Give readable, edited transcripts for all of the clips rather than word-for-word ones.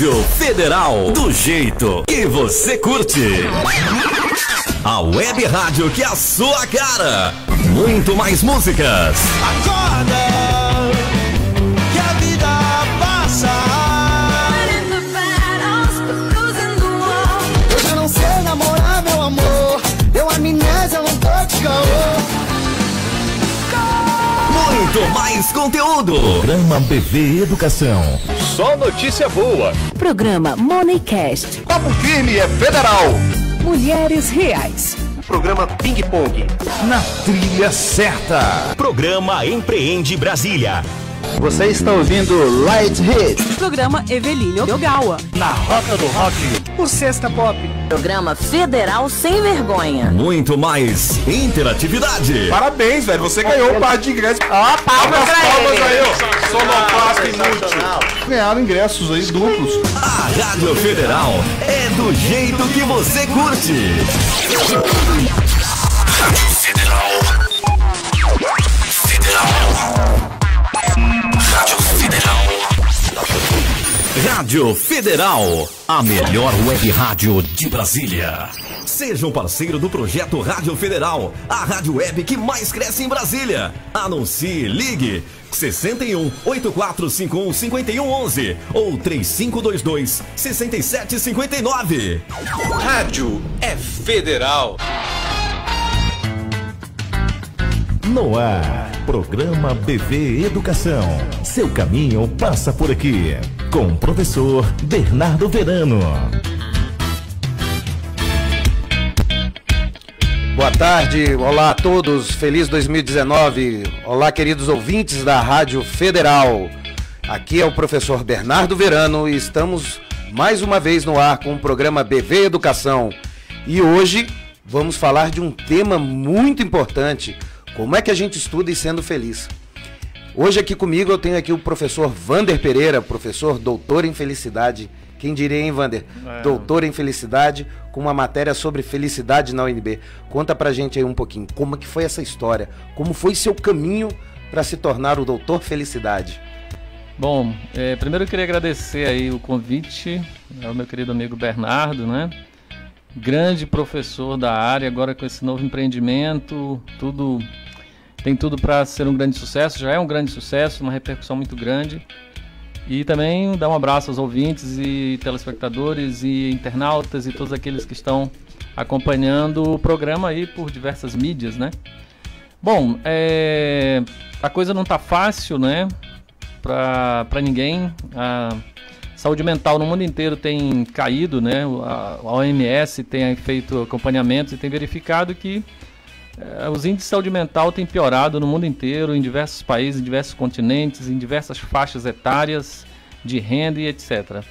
Rádio Federal, do jeito que você curte. A web rádio que é a sua cara. Muito mais músicas. Acorda, que a vida passa. Hoje eu não sei namorar, meu amor. Deu amnésia, eu não tô de caô. Muito mais conteúdo. Programa BV Educação. Só notícia boa. Programa Moneycast. Papo Firme é federal. Mulheres Reais. Programa Ping Pong. Na trilha certa. Programa Empreende Brasília. Você está ouvindo Light Hit. Programa Eveline Ogawa. Na Rota do Rock. O Sexta Pop. Programa Federal Sem Vergonha. Muito mais interatividade. Parabéns, velho. Você ganhou um par de ingressos. Palmas aí, ó. Sonoplasta inútil. Ganharam ingressos aí duplos. A Rádio Federal é do jeito que você curte. Rádio Federal. Rádio Federal. Rádio Federal, a melhor web rádio de Brasília. Seja um parceiro do projeto Rádio Federal, a rádio web que mais cresce em Brasília. Anuncie, ligue 61 8451 5111 ou 3522 6759. Rádio é federal. No ar, programa BV Educação. Seu caminho passa por aqui. Com o professor Bernardo Verano. Boa tarde, olá a todos, feliz 2019. Olá, queridos ouvintes da Rádio Federal. Aqui é o professor Bernardo Verano e estamos mais uma vez no ar com o programa BV Educação. E hoje vamos falar de um tema muito importante. Como é que a gente estuda e sendo feliz? Hoje aqui comigo eu tenho aqui o professor Vander Pereira, professor doutor em felicidade. Quem diria, hein, Vander? Doutor em felicidade, com uma matéria sobre felicidade na UNB. Conta pra gente aí um pouquinho, como que foi essa história? Como foi seu caminho para se tornar o doutor felicidade? Bom, primeiro eu queria agradecer aí o convite ao meu querido amigo Bernardo, né? Grande professor da área, agora com esse novo empreendimento, tem tudo para ser um grande sucesso, já é um grande sucesso, uma repercussão muito grande. E também dar um abraço aos ouvintes e telespectadores e internautas e todos aqueles que estão acompanhando o programa aí por diversas mídias, né? Bom, a coisa não tá fácil, né? Para ninguém. A saúde mental no mundo inteiro tem caído, né? A OMS tem feito acompanhamentos e tem verificado que os índices de saúde mental têm piorado no mundo inteiro, em diversos países, em diversos continentes, em diversas faixas etárias de renda e etc.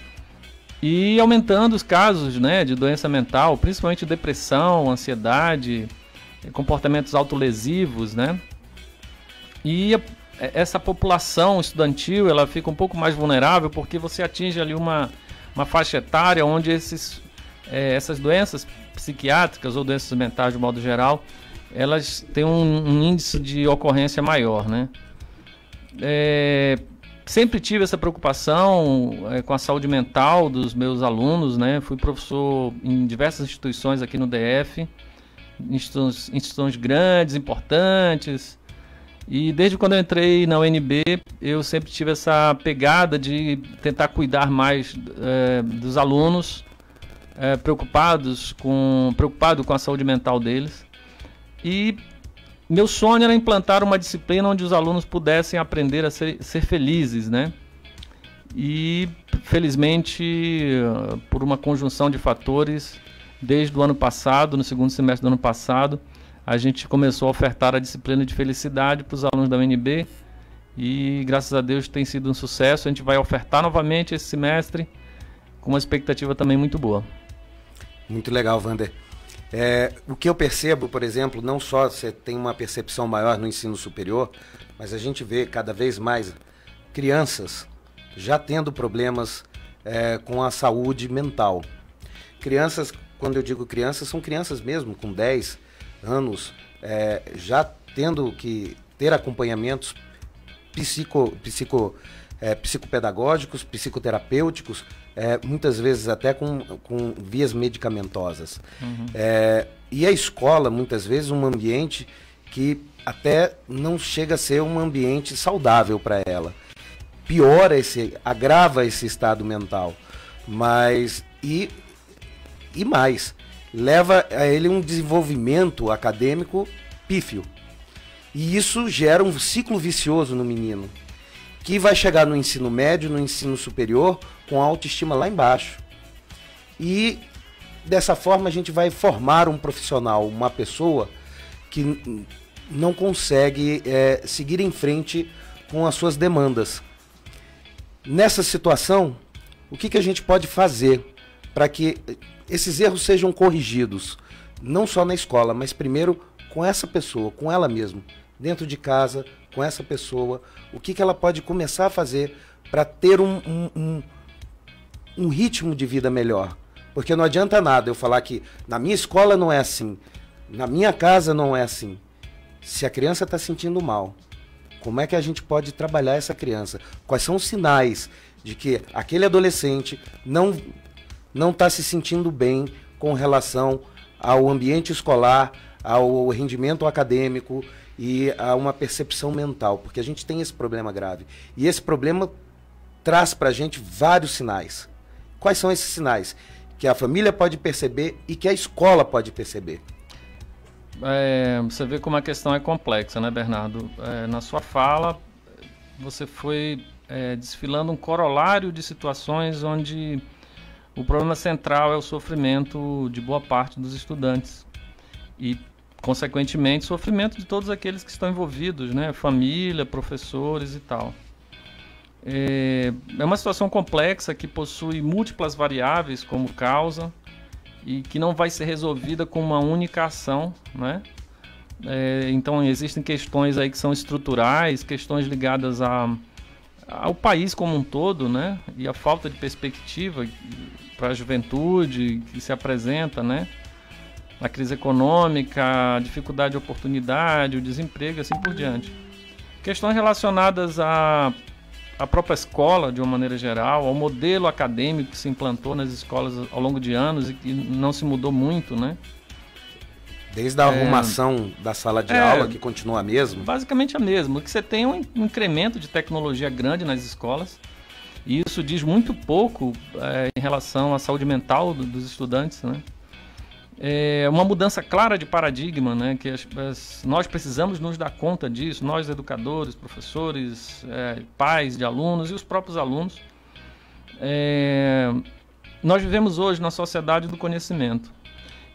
E aumentando os casos, né, de doença mental, principalmente depressão, ansiedade, comportamentos autolesivos, né? E essa população estudantil, ela fica um pouco mais vulnerável porque você atinge ali uma faixa etária onde essas doenças psiquiátricas ou doenças mentais de modo geral, elas têm um índice de ocorrência maior, né? Sempre tive essa preocupação com a saúde mental dos meus alunos, né? Fui professor em diversas instituições aqui no DF, instituições grandes, importantes, e desde quando eu entrei na UNB, eu sempre tive essa pegada de tentar cuidar mais dos alunos, preocupado com a saúde mental deles. E meu sonho era implantar uma disciplina onde os alunos pudessem aprender a ser felizes, né? E, felizmente, por uma conjunção de fatores, desde o ano passado, no segundo semestre do ano passado, a gente começou a ofertar a disciplina de felicidade para os alunos da UNB e, graças a Deus, tem sido um sucesso. A gente vai ofertar novamente esse semestre com uma expectativa também muito boa. Muito legal, Vander. O que eu percebo, por exemplo, não só você tem uma percepção maior no ensino superior, mas a gente vê cada vez mais crianças já tendo problemas com a saúde mental. Crianças, quando eu digo crianças, são crianças mesmo, com 10 anos, já tendo que ter acompanhamentos psicopedagógicos, psicoterapêuticos, muitas vezes até com vias medicamentosas. E a escola, muitas vezes, um ambiente que até não chega a ser um ambiente saudável para ela. Agrava esse estado mental, mas e mais, leva a ele um desenvolvimento acadêmico pífio. E isso gera um ciclo vicioso no menino, que vai chegar no ensino médio, no ensino superior, com a autoestima lá embaixo. E dessa forma a gente vai formar um profissional, uma pessoa que não consegue seguir em frente com as suas demandas. Nessa situação, o que a gente pode fazer para que esses erros sejam corrigidos? Não só na escola, mas primeiro com essa pessoa, com ela mesma, dentro de casa, com essa pessoa. O que ela pode começar a fazer para ter um ritmo de vida melhor? Porque não adianta nada eu falar que na minha escola não é assim, na minha casa não é assim. Se a criança está sentindo mal, como é que a gente pode trabalhar essa criança? Quais são os sinais de que aquele adolescente não está se sentindo bem com relação ao ambiente escolar, ao rendimento acadêmico e a uma percepção mental? Porque a gente tem esse problema grave. E esse problema traz para a gente vários sinais. Quais são esses sinais? Que a família pode perceber e que a escola pode perceber. Você vê como a questão é complexa, né, Bernardo? Na sua fala, você foi desfilando um corolário de situações onde o problema central é o sofrimento de boa parte dos estudantes e, consequentemente, sofrimento de todos aqueles que estão envolvidos, né? Família, professores e tal. É uma situação complexa que possui múltiplas variáveis como causa e que não vai ser resolvida com uma única ação, né? Então existem questões aí que são estruturais, questões ligadas ao país como um todo, né? E a falta de perspectiva para a juventude que se apresenta, né? A crise econômica, a dificuldade de oportunidade, o desemprego, assim por diante. Questões relacionadas à própria escola, de uma maneira geral, ao modelo acadêmico que se implantou nas escolas ao longo de anos e que não se mudou muito, né? Desde a arrumação da sala de aula, que continua a mesma? Basicamente a mesma. O que você tem é um incremento de tecnologia grande nas escolas, e isso diz muito pouco em relação à saúde mental dos estudantes, né? É uma mudança clara de paradigma, né? Que nós precisamos nos dar conta disso, nós educadores, professores, pais de alunos e os próprios alunos. Nós vivemos hoje na sociedade do conhecimento.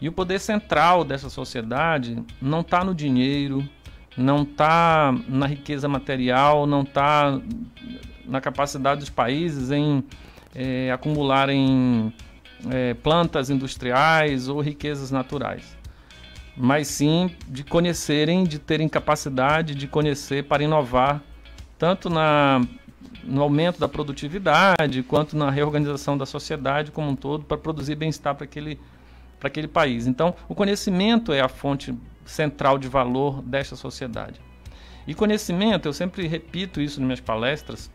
E o poder central dessa sociedade não está no dinheiro, não está na riqueza material, não está na capacidade dos países em acumularem plantas industriais ou riquezas naturais, mas sim de conhecerem, de terem capacidade de conhecer para inovar, tanto no aumento da produtividade, quanto na reorganização da sociedade como um todo, para produzir bem-estar para aquele país. Então, o conhecimento é a fonte central de valor desta sociedade. E conhecimento, eu sempre repito isso nas minhas palestras,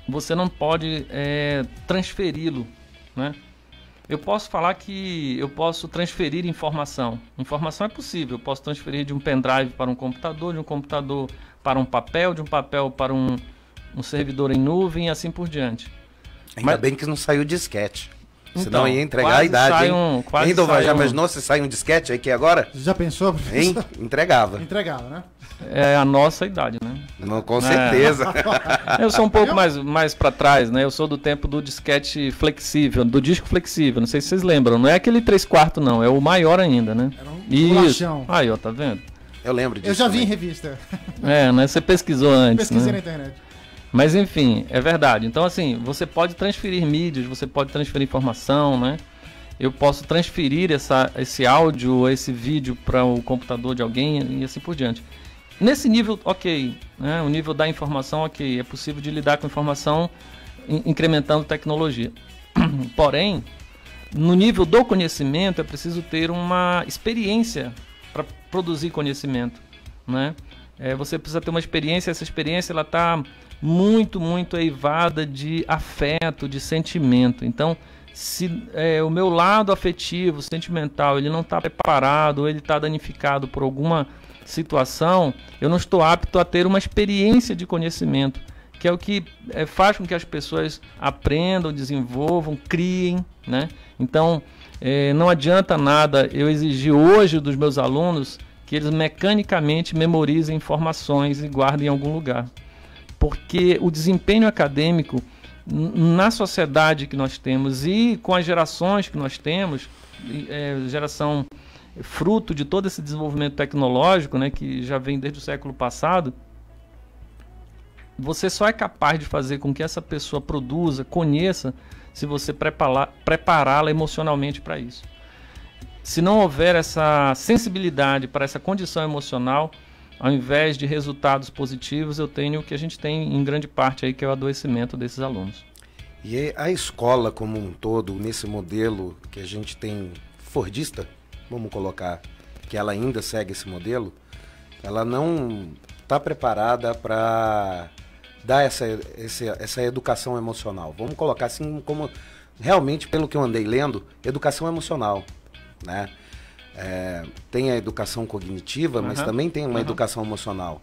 você não pode transferi-lo, né? Eu posso falar que eu posso transferir informação. Informação é possível. Eu posso transferir de um pendrive para um computador, de um computador para um papel, de um papel para um servidor em nuvem e assim por diante. Ainda bem que não saiu disquete. Senão ia entregar a idade, hein? Já imaginou se sai um disquete aí que agora? Já pensou, professor? Hein? Entregava. Entregava, né? É a nossa idade, né? Não, com certeza. Eu sou um pouco mais para trás, né? Eu sou do tempo do disquete flexível, do disco flexível. Não sei se vocês lembram. Não é aquele 3/4, não. É o maior ainda, né? Era um bolachão. Aí, ó, tá vendo? Eu lembro disso. Eu já vi também. em revista. Né? Você pesquisou antes, Pesquisei né? na internet. Mas enfim, é verdade. Então, assim, você pode transferir mídias, você pode transferir informação, né? Eu posso transferir esse áudio, esse vídeo para o computador de alguém e assim por diante. Nesse nível, ok, né? O nível da informação, ok, é possível de lidar com informação incrementando tecnologia. Porém, no nível do conhecimento é preciso ter uma experiência para produzir conhecimento, né? Você precisa ter uma experiência, essa experiência ela está muito, muito eivada de afeto, de sentimento. Então, se o meu lado afetivo, sentimental, ele não está preparado, ou ele está danificado por alguma situação, eu não estou apto a ter uma experiência de conhecimento, que é o que faz com que as pessoas aprendam, desenvolvam, criem, né? Então, não adianta nada eu exigir hoje dos meus alunos que eles mecanicamente memorizem informações e guardem em algum lugar. Porque o desempenho acadêmico na sociedade que nós temos e com as gerações que nós temos, geração fruto de todo esse desenvolvimento tecnológico, né, que já vem desde o século passado, você só é capaz de fazer com que essa pessoa produza, conheça, se você prepará-la emocionalmente para isso. Se não houver essa sensibilidade para essa condição emocional, ao invés de resultados positivos, eu tenho o que a gente tem em grande parte aí, que é o adoecimento desses alunos. E a escola como um todo, nesse modelo que a gente tem fordista, vamos colocar, que ela ainda segue esse modelo, ela não está preparada para dar essa educação emocional. Vamos colocar assim como, realmente, pelo que eu andei lendo, educação emocional, né? Tem a educação cognitiva, mas também tem uma educação emocional.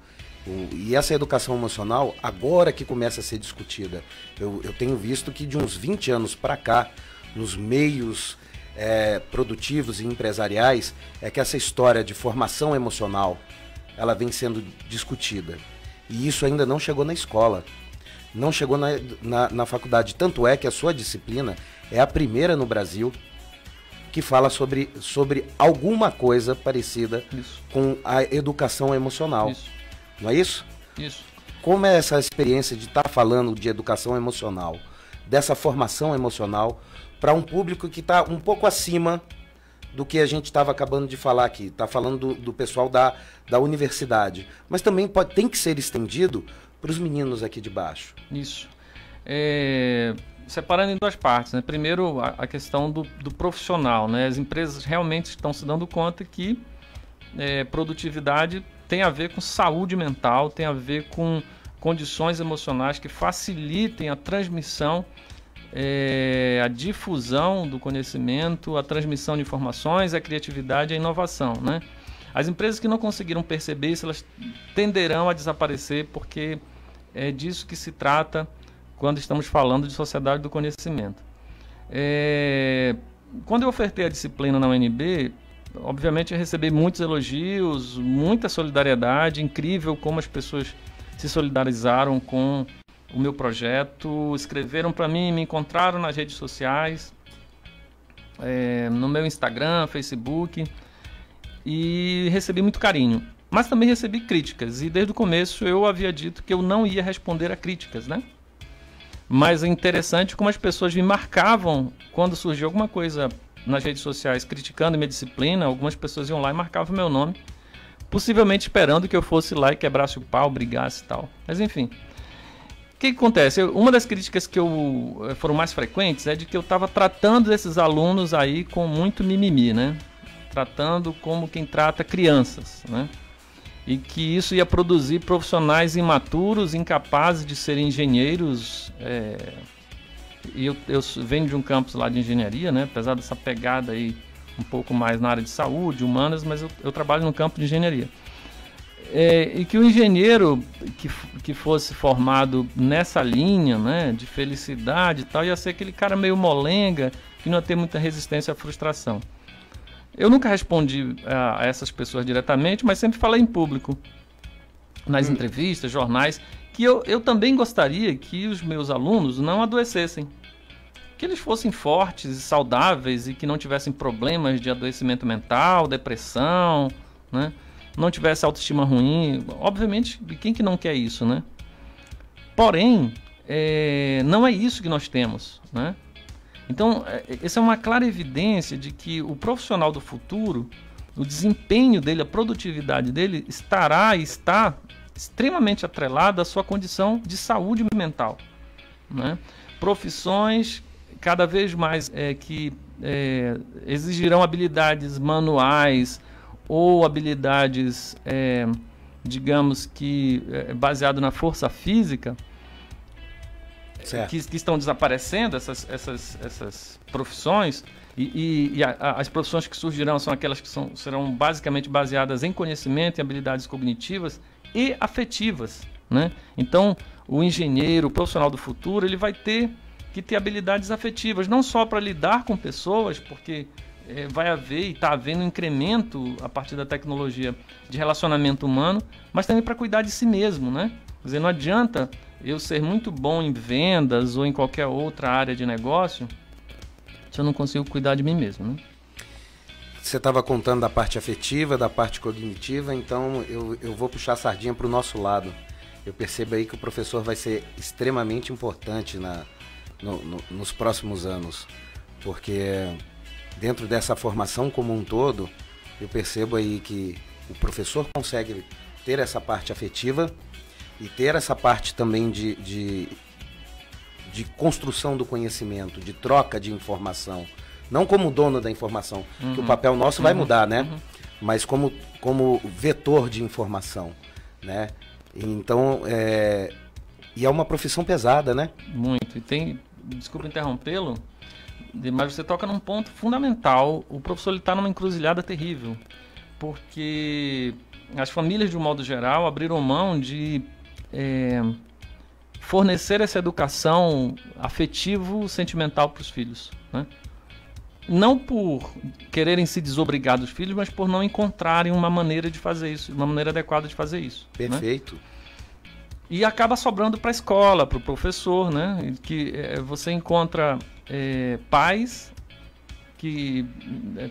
E essa educação emocional, agora que começa a ser discutida, eu tenho visto que de uns 20 anos para cá, nos meios produtivos e empresariais, é que essa história de formação emocional, ela vem sendo discutida. E isso ainda não chegou na escola, não chegou na faculdade. Tanto é que a sua disciplina é a primeira no Brasil que fala sobre alguma coisa parecida com a educação emocional. Isso. Não é isso? Isso. Como é essa experiência de estar falando de educação emocional, dessa formação emocional, para um público que está um pouco acima do que a gente estava acabando de falar aqui? Está falando do pessoal da universidade, mas também tem que ser estendido para os meninos aqui de baixo. Isso. Separando em duas partes, né? Primeiro, a questão do profissional, né? As empresas realmente estão se dando conta que produtividade tem a ver com saúde mental, tem a ver com condições emocionais que facilitem a transmissão, a difusão do conhecimento, a transmissão de informações, a criatividade e a inovação, né? As empresas que não conseguiram perceber isso, elas tenderão a desaparecer, porque é disso que se trata quando estamos falando de sociedade do conhecimento. Quando eu ofertei a disciplina na UNB, obviamente eu recebi muitos elogios, muita solidariedade, incrível como as pessoas se solidarizaram com o meu projeto, escreveram para mim, me encontraram nas redes sociais, no meu Instagram, Facebook, e recebi muito carinho. Mas também recebi críticas, e desde o começo eu havia dito que eu não ia responder a críticas, né? Mas é interessante como as pessoas me marcavam quando surgiu alguma coisa nas redes sociais criticando minha disciplina. Algumas pessoas iam lá e marcavam meu nome, possivelmente esperando que eu fosse lá e quebrasse o pau, brigasse e tal. Mas enfim, o que acontece? Uma das críticas que foram mais frequentes é de que eu estava tratando esses alunos aí com muito mimimi, né? Tratando como quem trata crianças, né? E que isso ia produzir profissionais imaturos, incapazes de serem engenheiros. E eu venho de um campus lá de engenharia, né? Apesar dessa pegada aí um pouco mais na área de saúde, humanas, mas eu trabalho no campo de engenharia. E que o engenheiro que fosse formado nessa linha, né, de felicidade e tal, ia ser aquele cara meio molenga, que não ia ter muita resistência à frustração. Eu nunca respondi a essas pessoas diretamente, mas sempre falei em público, nas entrevistas, jornais, que eu também gostaria que os meus alunos não adoecessem. Que eles fossem fortes e saudáveis e que não tivessem problemas de adoecimento mental, depressão, né? Não tivesse autoestima ruim. Obviamente, quem que não quer isso, né? Porém, não é isso que nós temos, né? Então, essa é uma clara evidência de que o profissional do futuro, o desempenho dele, a produtividade dele está extremamente atrelado à sua condição de saúde mental, né? Profissões cada vez mais que exigirão habilidades manuais ou habilidades, digamos que baseado na força física, que estão desaparecendo, essas profissões, as profissões que surgirão são aquelas que serão basicamente baseadas em conhecimento e habilidades cognitivas e afetivas, né? Então, o engenheiro, o profissional do futuro, ele vai ter que ter habilidades afetivas, não só para lidar com pessoas, porque vai haver e está havendo um incremento a partir da tecnologia de relacionamento humano, mas também para cuidar de si mesmo, né? Quer dizer, não adianta eu ser muito bom em vendas ou em qualquer outra área de negócio se eu não consigo cuidar de mim mesmo, né? Você estava contando da parte afetiva, da parte cognitiva, então eu vou puxar a sardinha para o nosso lado. Eu percebo aí que o professor vai ser extremamente importante nos próximos anos, porque dentro dessa formação como um todo, eu percebo aí que o professor consegue ter essa parte afetiva e ter essa parte também de construção do conhecimento, de troca de informação. Não como dono da informação, que o papel nosso vai mudar, né? Mas como vetor de informação, né? Então, e é uma profissão pesada, né? Muito. E tem, desculpa interrompê-lo, mas você toca num ponto fundamental. O professor está numa encruzilhada terrível, porque as famílias, de um modo geral, abriram mão de fornecer essa educação afetivo-sentimental para os filhos, né? Não por quererem se desobrigar dos filhos, mas por não encontrarem uma maneira de fazer isso, uma maneira adequada de fazer isso. Perfeito. Né? E acaba sobrando para a escola, para o professor, né? Que você encontra pais que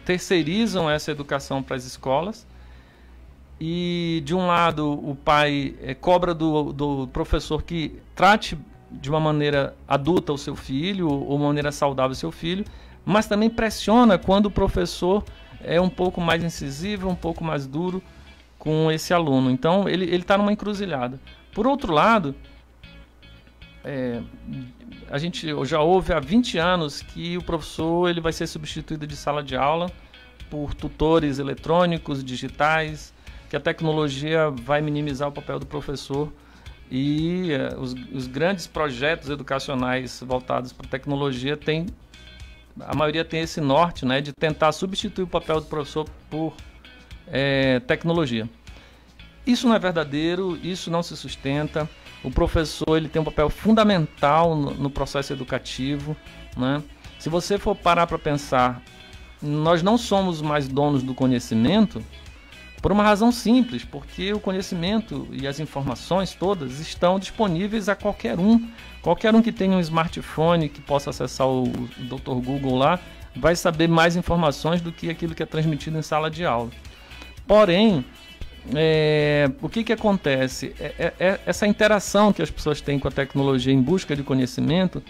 terceirizam essa educação para as escolas. E, de um lado, o pai cobra do professor que trate de uma maneira adulta o seu filho, ou uma maneira saudável o seu filho, mas também pressiona quando o professor é um pouco mais incisivo, um pouco mais duro com esse aluno. Então, ele está numa encruzilhada. Por outro lado, a gente já ouve há 20 anos que o professor ele vai ser substituído de sala de aula por tutores eletrônicos, digitais, que a tecnologia vai minimizar o papel do professor e os grandes projetos educacionais voltados para a tecnologia a maioria tem esse norte, né, de tentar substituir o papel do professor por tecnologia. Isso não é verdadeiro, isso não se sustenta. O professor ele tem um papel fundamental no processo educativo, né? Se você for parar para pensar, nós não somos mais donos do conhecimento por uma razão simples, porque o conhecimento e as informações todas estão disponíveis a qualquer um. Qualquer um que tenha um smartphone, que possa acessar o Dr. Google lá, vai saber mais informações do que aquilo que é transmitido em sala de aula. Porém, o que acontece? Essa interação que as pessoas têm com a tecnologia em busca de conhecimento,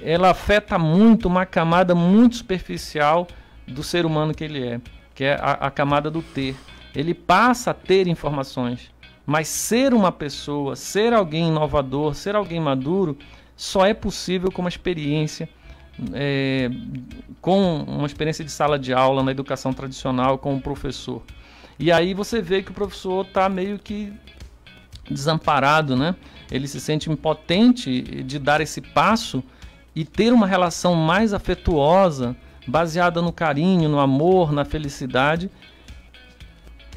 ela afeta muito uma camada muito superficial do ser humano que ele é, que é a camada do ter. Ele passa a ter informações, mas ser uma pessoa, ser alguém inovador, ser alguém maduro, só é possível com uma experiência, com uma experiência de sala de aula na educação tradicional, com o professor. E aí você vê que o professor está meio que desamparado, né? Ele se sente impotente de dar esse passo e ter uma relação mais afetuosa, baseada no carinho, no amor, na felicidade.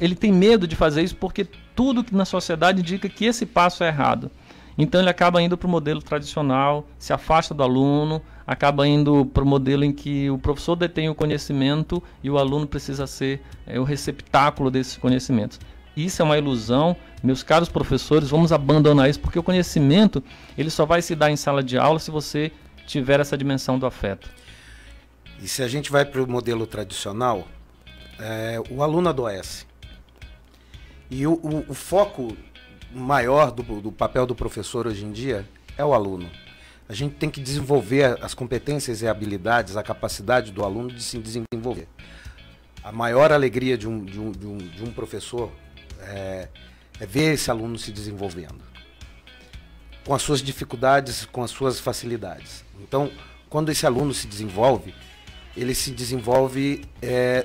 Ele tem medo de fazer isso porque tudo na sociedade indica que esse passo é errado. Então ele acaba indo para o modelo tradicional, se afasta do aluno, acaba indo para o modelo em que o professor detém o conhecimento e o aluno precisa ser o receptáculo desses conhecimentos. Isso é uma ilusão. Meus caros professores, vamos abandonar isso, porque o conhecimento ele só vai se dar em sala de aula se você tiver essa dimensão do afeto. E se a gente vai para o modelo tradicional, o aluno adoece. E o foco maior do papel do professor hoje em dia é o aluno. A gente tem que desenvolver as competências e habilidades, a capacidade do aluno de se desenvolver. A maior alegria de um professor é ver esse aluno se desenvolvendo, com as suas dificuldades, com as suas facilidades. Então, quando esse aluno se desenvolve, ele se desenvolve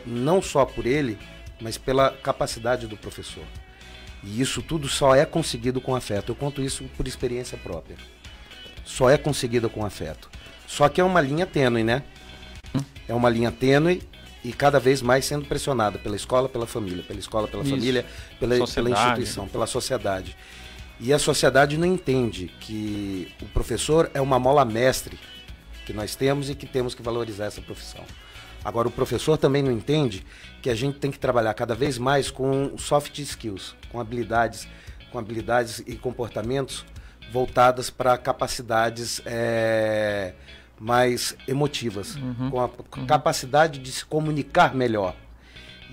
não só por ele, mas pela capacidade do professor. E isso tudo só é conseguido com afeto. Eu conto isso por experiência própria. só é conseguida com afeto. Só que é uma linha tênue, né? É uma linha tênue e cada vez mais sendo pressionada pela escola, pela família, pela escola, pela família, pela instituição, pela sociedade. E a sociedade não entende que o professor é uma mola mestre que nós temos e que temos que valorizar essa profissão. Agora, o professor também não entende que a gente tem que trabalhar cada vez mais com soft skills, com habilidades e comportamentos voltadas para capacidades mais emotivas, com a capacidade de se comunicar melhor.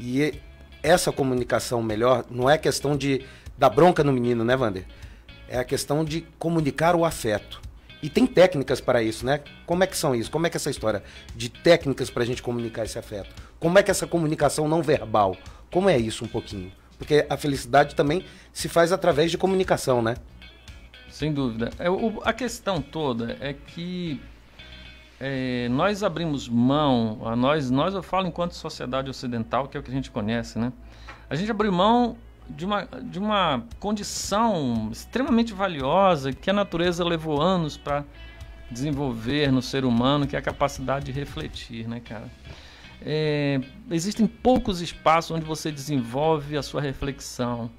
E essa comunicação melhor não é questão de dar bronca no menino, né, Wander? É a questão de comunicar o afeto. E tem técnicas para isso, né? Como é que são isso? Como é que é essa história de técnicas para a gente comunicar esse afeto? Como é que essa comunicação não verbal? Como é isso um pouquinho? Porque a felicidade também se faz através de comunicação, né? Sem dúvida. A questão toda é que nós abrimos mão, nós eu falo enquanto sociedade ocidental, que é o que a gente conhece, né? A gente abriu mão de uma condição extremamente valiosa que a natureza levou anos para desenvolver no ser humano, que é a capacidade de refletir, né, cara? Existem poucos espaços onde você desenvolve a sua reflexão,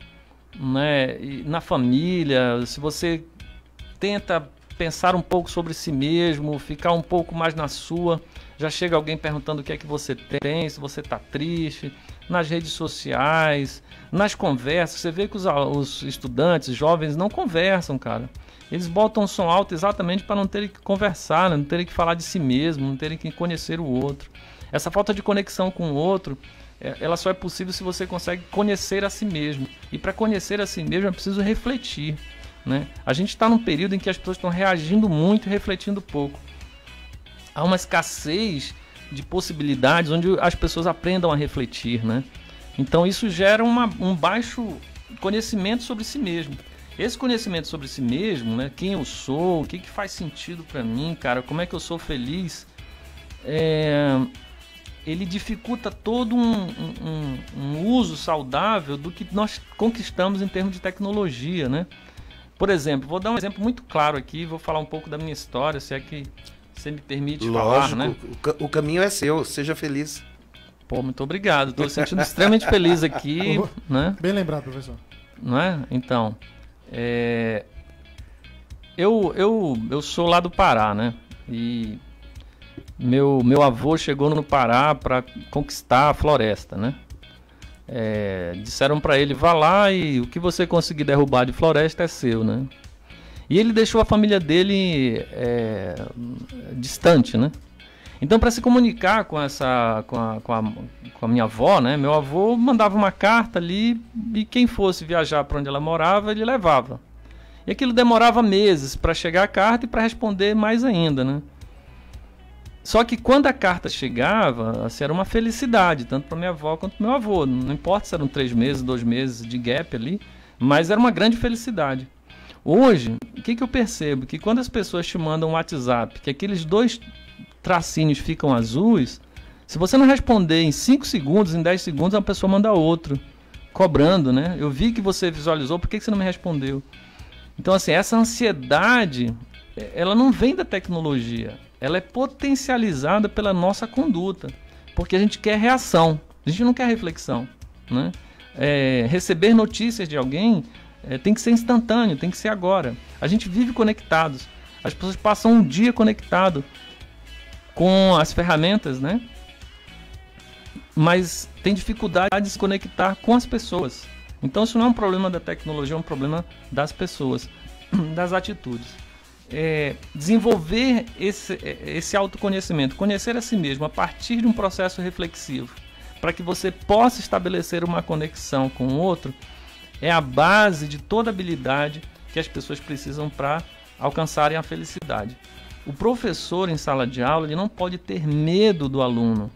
né? E na família, se você tenta pensar um pouco sobre si mesmo, ficar um pouco mais na sua, já chega alguém perguntando o que é que você tem, se você está triste. Nas redes sociais, nas conversas, você vê que os estudantes, jovens, não conversam, cara. Eles botam o som alto exatamente para não terem que conversar, né? Não terem que falar de si mesmo, não terem que conhecer o outro. Essa falta de conexão com o outro, ela só é possível se você consegue conhecer a si mesmo. E para conhecer a si mesmo é preciso refletir, né? A gente está num período em que as pessoas estão reagindo muito e refletindo pouco. Há uma escassez de possibilidades onde as pessoas aprendam a refletir, né? Então isso gera um baixo conhecimento sobre si mesmo. Esse conhecimento sobre si mesmo, né? Quem eu sou, o que faz sentido para mim, cara, como é que eu sou feliz, ele dificulta todo um uso saudável do que nós conquistamos em termos de tecnologia, né? Por exemplo, vou dar um exemplo muito claro aqui, vou falar um pouco da minha história, se é que você me permite falar, né? O caminho é seu, seja feliz. Pô, muito obrigado. Estou sentindo extremamente feliz aqui, né? Bem lembrado, professor. Não é? Então, eu sou lá do Pará, né? E meu avô chegou no Pará para conquistar a floresta, né? Disseram para ele, vá lá e o que você conseguir derrubar de floresta é seu, né? E ele deixou a família dele distante, né? Então, para se comunicar com a minha avó, né? Meu avô mandava uma carta ali e quem fosse viajar para onde ela morava, ele levava. E aquilo demorava meses para chegar a carta e para responder mais ainda, né? Só que quando a carta chegava, assim, era uma felicidade, tanto para minha avó quanto para meu avô. Não importa se eram 3 meses, 2 meses de gap ali, mas era uma grande felicidade. Hoje, o que eu percebo? Que quando as pessoas te mandam um WhatsApp, que aqueles 2 tracinhos ficam azuis, se você não responder em 5 segundos, em 10 segundos, a pessoa manda outro, cobrando, né? Eu vi que você visualizou, por que você não me respondeu? Então, assim, essa ansiedade, ela não vem da tecnologia, ela é potencializada pela nossa conduta, porque a gente quer reação, a gente não quer reflexão, né? Receber notícias de alguém tem que ser instantâneo, tem que ser agora. A gente vive conectados. As pessoas passam um dia conectado com as ferramentas, né? Mas tem dificuldade de se conectar com as pessoas. Então isso não é um problema da tecnologia, é um problema das pessoas, das atitudes. Desenvolver esse autoconhecimento, conhecer a si mesmo a partir de um processo reflexivo, para que você possa estabelecer uma conexão com o outro, é a base de toda habilidade que as pessoas precisam para alcançarem a felicidade. O professor em sala de aula, ele não pode ter medo do aluno,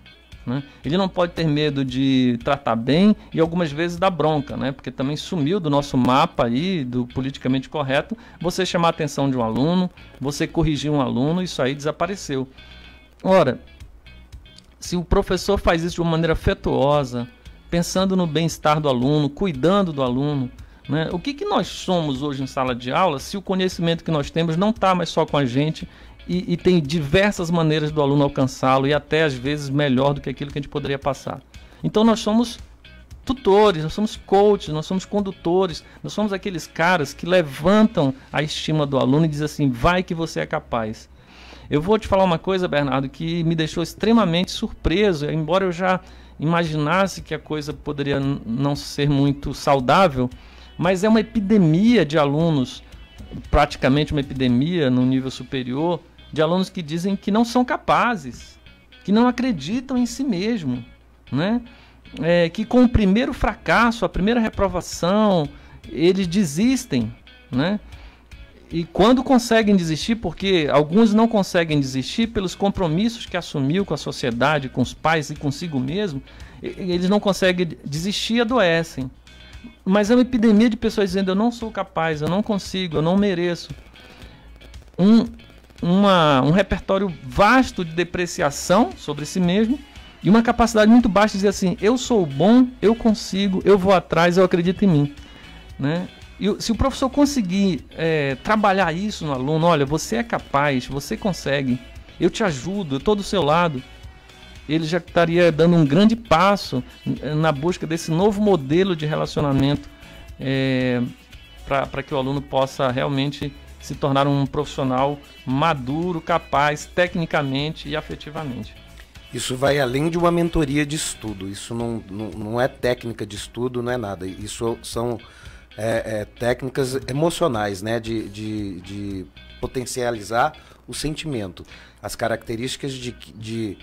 né? Ele não pode ter medo de tratar bem e algumas vezes dar bronca, né? Porque também sumiu do nosso mapa aí, do politicamente correto, você chamar a atenção de um aluno, você corrigir um aluno, isso aí desapareceu. Ora, se o professor faz isso de uma maneira afetuosa, pensando no bem-estar do aluno, cuidando do aluno, né? O que nós somos hoje em sala de aula se o conhecimento que nós temos não está mais só com a gente e tem diversas maneiras do aluno alcançá-lo e até às vezes melhor do que aquilo que a gente poderia passar. Então nós somos tutores, nós somos coaches, nós somos condutores, nós somos aqueles caras que levantam a estima do aluno e dizem assim, vai que você é capaz. Eu vou te falar uma coisa, Bernardo, que me deixou extremamente surpreso, embora eu já imaginasse que a coisa poderia não ser muito saudável, mas é uma epidemia de alunos, praticamente uma epidemia no nível superior, de alunos que dizem que não são capazes, que não acreditam em si mesmo, né? Que com o primeiro fracasso, a primeira reprovação, eles desistem, né? E quando conseguem desistir, porque alguns não conseguem desistir pelos compromissos que assumiu com a sociedade, com os pais e consigo mesmo, eles não conseguem desistir e adoecem. Mas é uma epidemia de pessoas dizendo, eu não sou capaz, eu não consigo, eu não mereço. Um repertório vasto de depreciação sobre si mesmo e uma capacidade muito baixa de dizer assim, eu sou bom, eu consigo, eu vou atrás, eu acredito em mim, né? E se o professor conseguir trabalhar isso no aluno, olha, você é capaz, você consegue, eu te ajudo, eu estou do seu lado, ele já estaria dando um grande passo na busca desse novo modelo de relacionamento para que o aluno possa realmente se tornar um profissional maduro, capaz, tecnicamente e afetivamente. Isso vai além de uma mentoria de estudo, isso não é técnica de estudo, não é nada, isso são técnicas emocionais, né, de potencializar o sentimento, as características de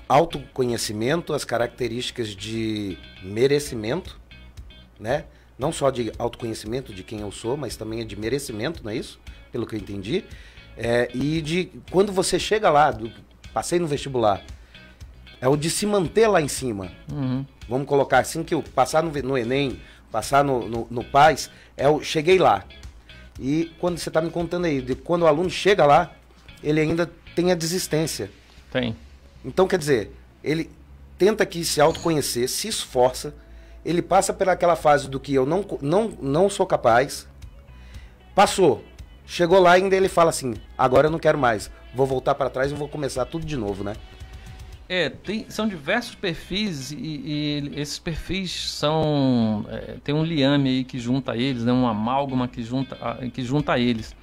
autoconhecimento, as características de merecimento, né, não só de autoconhecimento de quem eu sou, mas também de merecimento, não é isso? Pelo que eu entendi, e de quando você chega lá, passei no vestibular, é o de se manter lá em cima. Uhum. Vamos colocar assim, que eu passar no Enem, passar no PAS, cheguei lá. E quando você está me contando aí, quando o aluno chega lá, ele ainda tem a desistência. Tem. Então, quer dizer, ele tenta aqui se autoconhecer, se esforça, ele passa por aquela fase do que eu não sou capaz, passou, chegou lá e ainda ele fala assim, agora eu não quero mais, vou voltar para trás e vou começar tudo de novo, né? São diversos perfis e esses perfis são... tem um liame aí que junta eles, né, um amálgama que junta eles,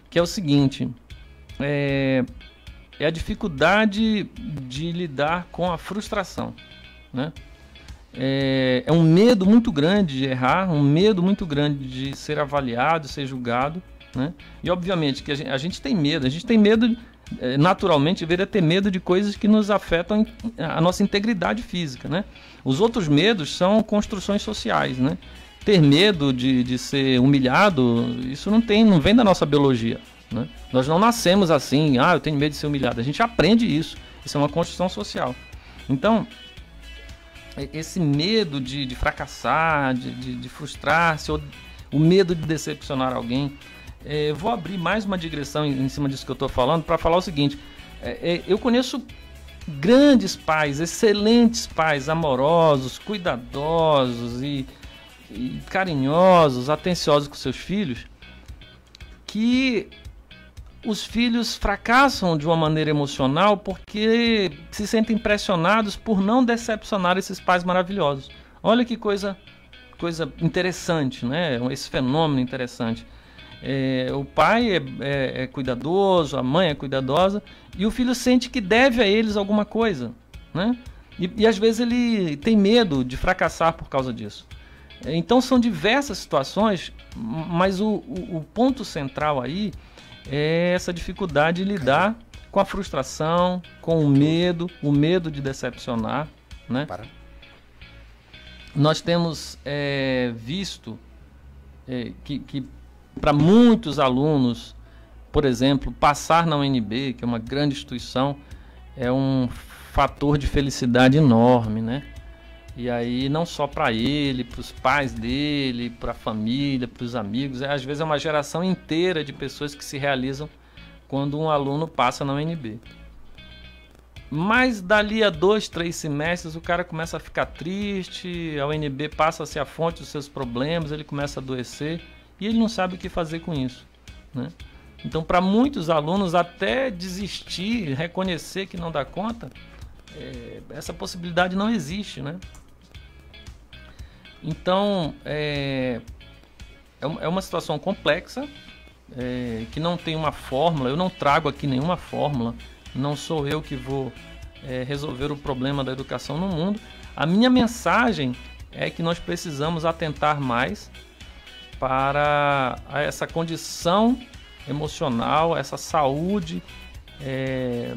que é o seguinte, é a dificuldade de lidar com a frustração, né? É um medo muito grande de errar, um medo muito grande de ser avaliado, ser julgado, né? E obviamente que a gente tem medo, naturalmente deveria ter medo de coisas que nos afetam a nossa integridade física, né? Os outros medos são construções sociais, né? Ter medo de ser humilhado, isso não vem da nossa biologia, né? Nós não nascemos assim, eu tenho medo de ser humilhado. A gente aprende isso é uma construção social. Então, esse medo de fracassar, de frustrar-se, ou o medo de decepcionar alguém, vou abrir mais uma digressão em cima disso que eu estou falando, para falar o seguinte, eu conheço grandes pais, excelentes pais, amorosos, cuidadosos e carinhosos, atenciosos com seus filhos, que os filhos fracassam de uma maneira emocional porque se sentem pressionados por não decepcionar esses pais maravilhosos. Olha que coisa interessante, né? Esse fenômeno interessante. O pai é cuidadoso, a mãe é cuidadosa, e o filho sente que deve a eles alguma coisa, né? E às vezes ele tem medo de fracassar por causa disso. Então são diversas situações, mas o ponto central aí é essa dificuldade de lidar com a frustração, com o medo de decepcionar, né? Nós temos visto que para muitos alunos, por exemplo, passar na UNB, que é uma grande instituição, é um fator de felicidade enorme, né? E aí não só para ele, para os pais dele, para a família, para os amigos, às vezes é uma geração inteira de pessoas que se realizam quando um aluno passa na UNB. Mas dali a 2, 3 semestres o cara começa a ficar triste, a UNB passa a ser a fonte dos seus problemas, ele começa a adoecer e ele não sabe o que fazer com isso, né? Então, para muitos alunos, até desistir, reconhecer que não dá conta, essa possibilidade não existe, né? Então, é uma situação complexa, que não tem uma fórmula. Eu não trago aqui nenhuma fórmula, não sou eu que vou resolver o problema da educação no mundo. A minha mensagem é que nós precisamos atentar mais para essa condição emocional, essa saúde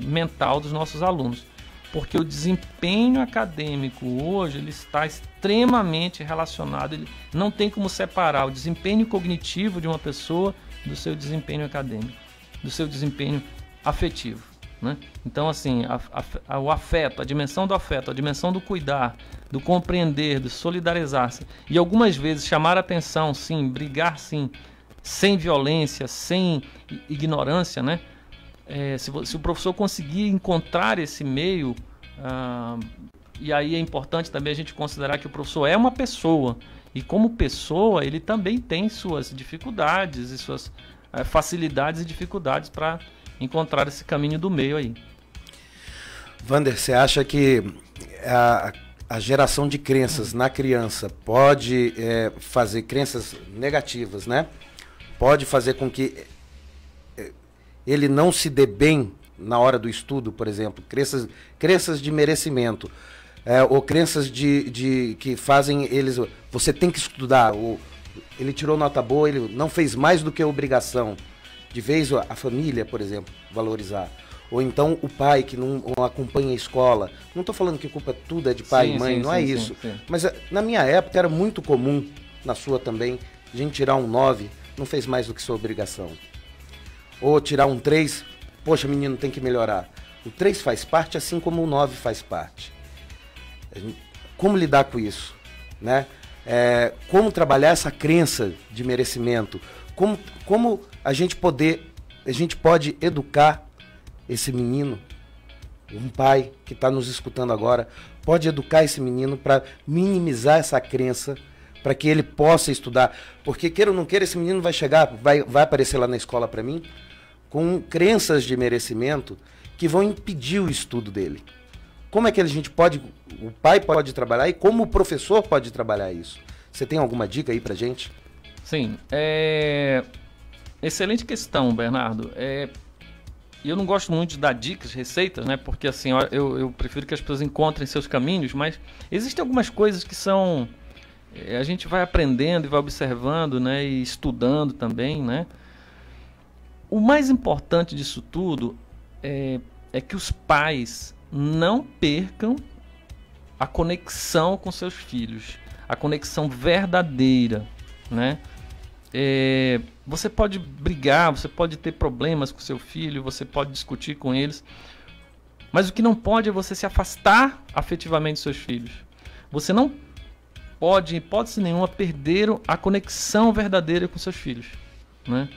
mental dos nossos alunos, porque o desempenho acadêmico hoje ele está extremamente relacionado, ele não tem como separar o desempenho cognitivo de uma pessoa do seu desempenho acadêmico, do seu desempenho afetivo, né? Então, assim, o afeto, a dimensão do afeto, a dimensão do cuidar, do compreender, do solidarizar-se e algumas vezes chamar a atenção, sim, brigar, sim, sem violência, sem ignorância, né? Se o professor conseguir encontrar esse meio, e aí é importante também a gente considerar que o professor é uma pessoa, e como pessoa ele também tem suas dificuldades e suas facilidades e dificuldades para encontrar esse caminho do meio aí. Wander, você acha que a geração de crenças na criança pode fazer crenças negativas, né? Pode fazer com que ele não se dê bem na hora do estudo, por exemplo, crenças de merecimento, ou crenças que fazem eles, você tem que estudar, ou ele tirou nota boa, ele não fez mais do que a obrigação, de vez a família, por exemplo, valorizar, ou então o pai que não acompanha a escola. Não estou falando que a culpa tudo é de pai e mãe, não é isso, mas na minha época era muito comum, na sua também, a gente tirar um 9, não fez mais do que sua obrigação. Ou tirar um 3, poxa, menino, tem que melhorar. O 3 faz parte, assim como o 9 faz parte. Como lidar com isso, né? Como trabalhar essa crença de merecimento? Como a gente pode educar esse menino? Um pai que está nos escutando agora pode educar esse menino para minimizar essa crença, para que ele possa estudar, porque queira ou não queira, esse menino vai chegar, vai aparecer lá na escola para mim, com crenças de merecimento que vão impedir o estudo dele. Como é que o pai pode trabalhar e como o professor pode trabalhar isso? Você tem alguma dica aí pra gente? Sim, excelente questão, Bernardo. Eu não gosto muito de dar dicas, receitas, né? Porque assim, eu prefiro que as pessoas encontrem seus caminhos, mas existem algumas coisas que são... a gente vai aprendendo e vai observando, né? E estudando também, né? O mais importante disso tudo é que os pais não percam a conexão com seus filhos, a conexão verdadeira, né? Você pode brigar, você pode ter problemas com seu filho, você pode discutir com eles, mas o que não pode é você se afastar afetivamente dos seus filhos. Você não pode, em hipótese nenhuma, perder a conexão verdadeira com seus filhos, né?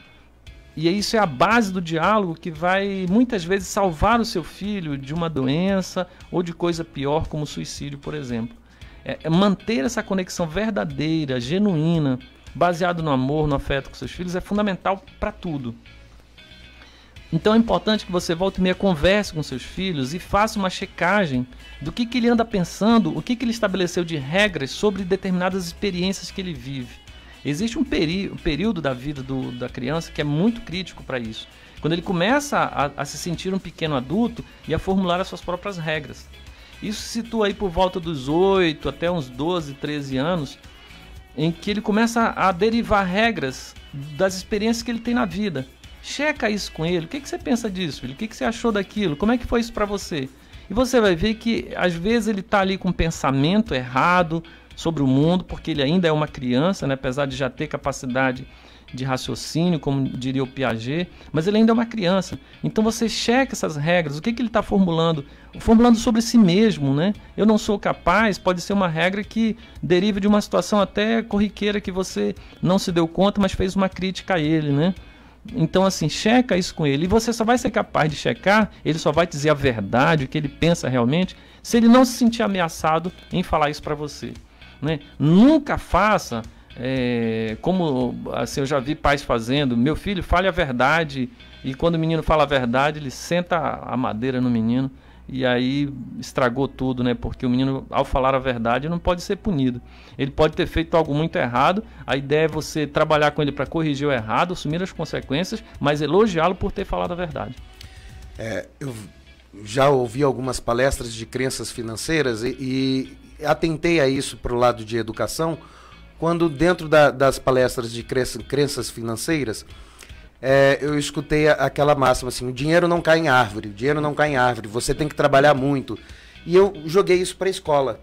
E isso é a base do diálogo que vai, muitas vezes, salvar o seu filho de uma doença ou de coisa pior, como suicídio, por exemplo. Manter essa conexão verdadeira, genuína, baseado no amor, no afeto com seus filhos, é fundamental para tudo. Então é importante que você volte e meia converse com seus filhos e faça uma checagem do que ele anda pensando, o que ele estabeleceu de regras sobre determinadas experiências que ele vive. Existe um período da vida da criança que é muito crítico para isso. Quando ele começa a se sentir um pequeno adulto e a formular as suas próprias regras. Isso se situa aí por volta dos 8 até uns 12, 13 anos, em que ele começa a derivar regras das experiências que ele tem na vida. Checa isso com ele. O que você pensa disso, filho? O que você achou daquilo? Como é que foi isso para você? E você vai ver que às vezes ele está ali com um pensamento errado sobre o mundo, porque ele ainda é uma criança, né? Apesar de já ter capacidade de raciocínio, como diria o Piaget, mas ele ainda é uma criança. Então você checa essas regras, o que ele está formulando? Formulando sobre si mesmo, né? Eu não sou capaz, pode ser uma regra que derive de uma situação até corriqueira que você não se deu conta, mas fez uma crítica a ele, né? Então, assim, checa isso com ele. E você só vai ser capaz de checar, ele só vai dizer a verdade, o que ele pensa realmente, se ele não se sentir ameaçado em falar isso para você, né? Nunca faça, como assim, eu já vi pais fazendo, meu filho, fale a verdade, e quando o menino fala a verdade, ele senta a madeira no menino, e aí estragou tudo, né? Porque o menino, ao falar a verdade, não pode ser punido. Ele pode ter feito algo muito errado. A ideia é você trabalhar com ele para corrigir o errado, assumir as consequências, mas elogiá-lo por ter falado a verdade. Eu já ouvi algumas palestras de crenças financeiras e atentei a isso para o lado de educação, quando dentro das palestras de crenças financeiras, eu escutei aquela máxima assim: o dinheiro não cai em árvore, o dinheiro não cai em árvore, você tem que trabalhar muito. E eu joguei isso para a escola,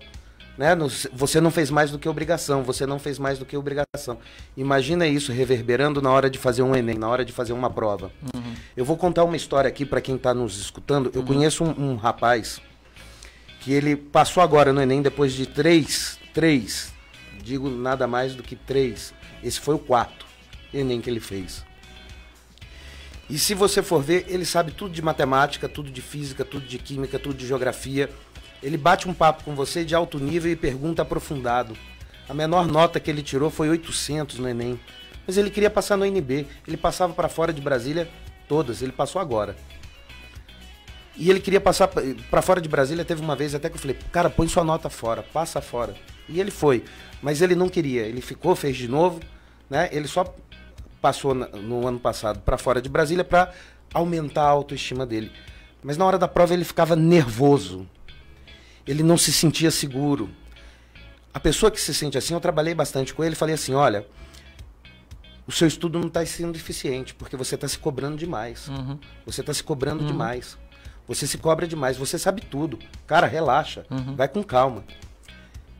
né? Você não fez mais do que obrigação, você não fez mais do que obrigação. Imagina isso reverberando na hora de fazer um Enem, na hora de fazer uma prova. Uhum. Eu vou contar uma história aqui para quem está nos escutando. Eu conheço um rapaz que ele passou agora no Enem depois de três, digo nada mais do que 3. Esse foi o 4º Enem que ele fez. E se você for ver, ele sabe tudo de matemática, tudo de física, tudo de química, tudo de geografia. Ele bate um papo com você de alto nível e pergunta aprofundado. A menor nota que ele tirou foi 800 no Enem. Mas ele queria passar no UNB. Ele passava para fora de Brasília todas. Ele passou agora. E ele queria passar para fora de Brasília. Teve uma vez até que eu falei: cara, põe sua nota fora, passa fora. E ele foi. Mas ele não queria. Ele ficou, fez de novo, né? Ele só passou no ano passado para fora de Brasília para aumentar a autoestima dele. Mas na hora da prova ele ficava nervoso. Ele não se sentia seguro. A pessoa que se sente assim, eu trabalhei bastante com ele, falei assim: olha, o seu estudo não está sendo eficiente, porque você está se cobrando demais. Uhum. Você está se cobrando demais. Você se cobra demais, você sabe tudo. Cara, relaxa, vai com calma.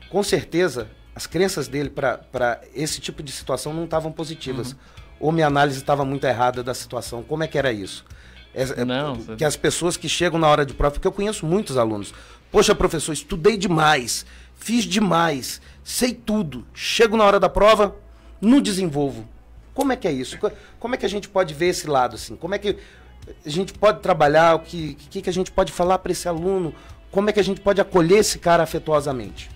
Com certeza, as crenças dele para esse tipo de situação não estavam positivas. Ou minha análise estava muito errada da situação. Como é que era isso? Que as pessoas que chegam na hora de prova, porque eu conheço muitos alunos. Poxa, professor, estudei demais, fiz demais, sei tudo. Chego na hora da prova, não desenvolvo. Como é que é isso? Como é que a gente pode ver esse lado assim? Como é que a gente pode trabalhar? O que a gente pode falar para esse aluno? Como é que a gente pode acolher esse cara afetuosamente?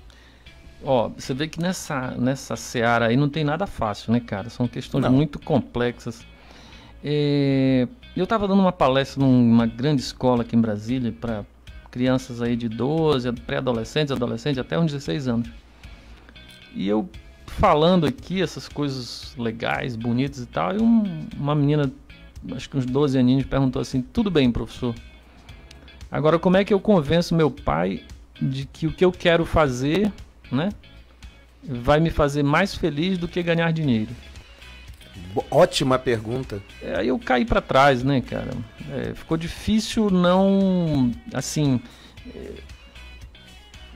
Você vê que nessa seara aí não tem nada fácil, né, cara? São questões muito complexas. Eu estava dando uma palestra numa grande escola aqui em Brasília para crianças aí de 12, pré-adolescentes, adolescentes, até uns 16 anos. E eu falando aqui essas coisas legais, bonitas e tal, e uma menina, acho que uns 12 aninhos, perguntou assim: tudo bem, professor, agora como é que eu convenço meu pai de que o que eu quero fazer, né, vai me fazer mais feliz do que ganhar dinheiro? Ótima pergunta. Aí eu caí para trás, né, cara? Ficou difícil não, assim,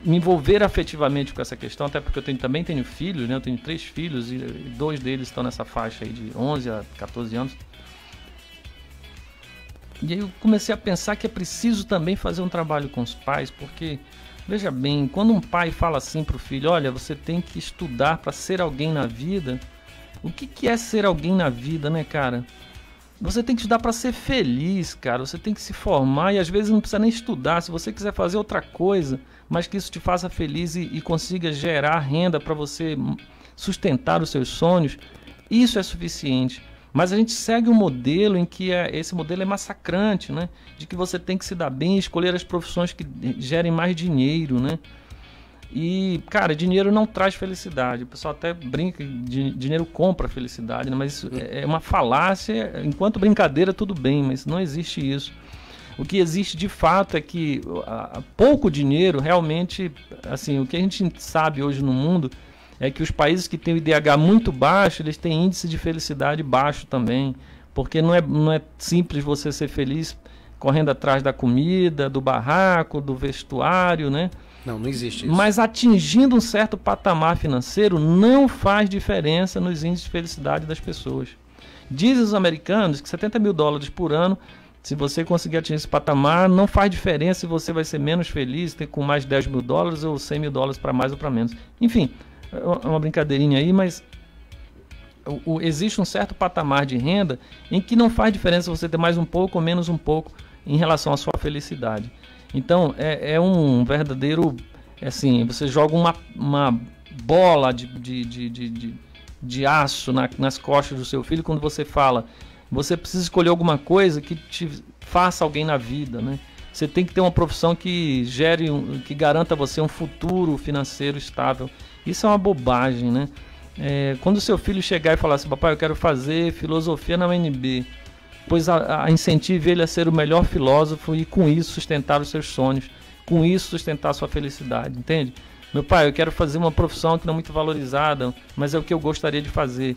me envolver afetivamente com essa questão, até porque eu também tenho filhos, né? Eu tenho 3 filhos e 2 deles estão nessa faixa aí de 11 a 14 anos. E aí eu comecei a pensar que é preciso também fazer um trabalho com os pais, porque, veja bem, quando um pai fala assim pro filho: olha, você tem que estudar para ser alguém na vida. O que é ser alguém na vida, né, cara? Você tem que estudar para ser feliz, cara. Você tem que se formar e às vezes não precisa nem estudar. Se você quiser fazer outra coisa, mas que isso te faça feliz e consiga gerar renda para você sustentar os seus sonhos, isso é suficiente. Mas a gente segue um modelo em que esse modelo é massacrante, né? De que você tem que se dar bem e escolher as profissões que gerem mais dinheiro, né? E, cara, dinheiro não traz felicidade. O pessoal até brinca, dinheiro compra felicidade, né? Mas isso é uma falácia. Enquanto brincadeira, tudo bem, mas não existe isso. O que existe de fato é que pouco dinheiro realmente, assim, o que a gente sabe hoje no mundo é que os países que têm o IDH muito baixo, eles têm índice de felicidade baixo também, porque não é simples você ser feliz correndo atrás da comida, do barraco, do vestuário, né? Não existe isso. Mas atingindo um certo patamar financeiro não faz diferença nos índices de felicidade das pessoas. Dizem os americanos que $70 mil por ano, se você conseguir atingir esse patamar, não faz diferença se você vai ser menos feliz, ter com mais $10 mil ou $100 mil para mais ou para menos. Enfim, é uma brincadeirinha aí, mas existe um certo patamar de renda em que não faz diferença você ter mais um pouco ou menos um pouco em relação à sua felicidade. Então, é um verdadeiro, assim, você joga uma bola de aço nas costas do seu filho quando você fala, você precisa escolher alguma coisa que te faça alguém na vida, né? Você tem que ter uma profissão que que garanta a você um futuro financeiro estável. Isso é uma bobagem, né? Quando o seu filho chegar e falar assim, papai, eu quero fazer filosofia na UNB, pois a incentive ele a ser o melhor filósofo e com isso sustentar os seus sonhos, com isso sustentar a sua felicidade, entende? Meu pai, eu quero fazer uma profissão que não é muito valorizada, mas é o que eu gostaria de fazer,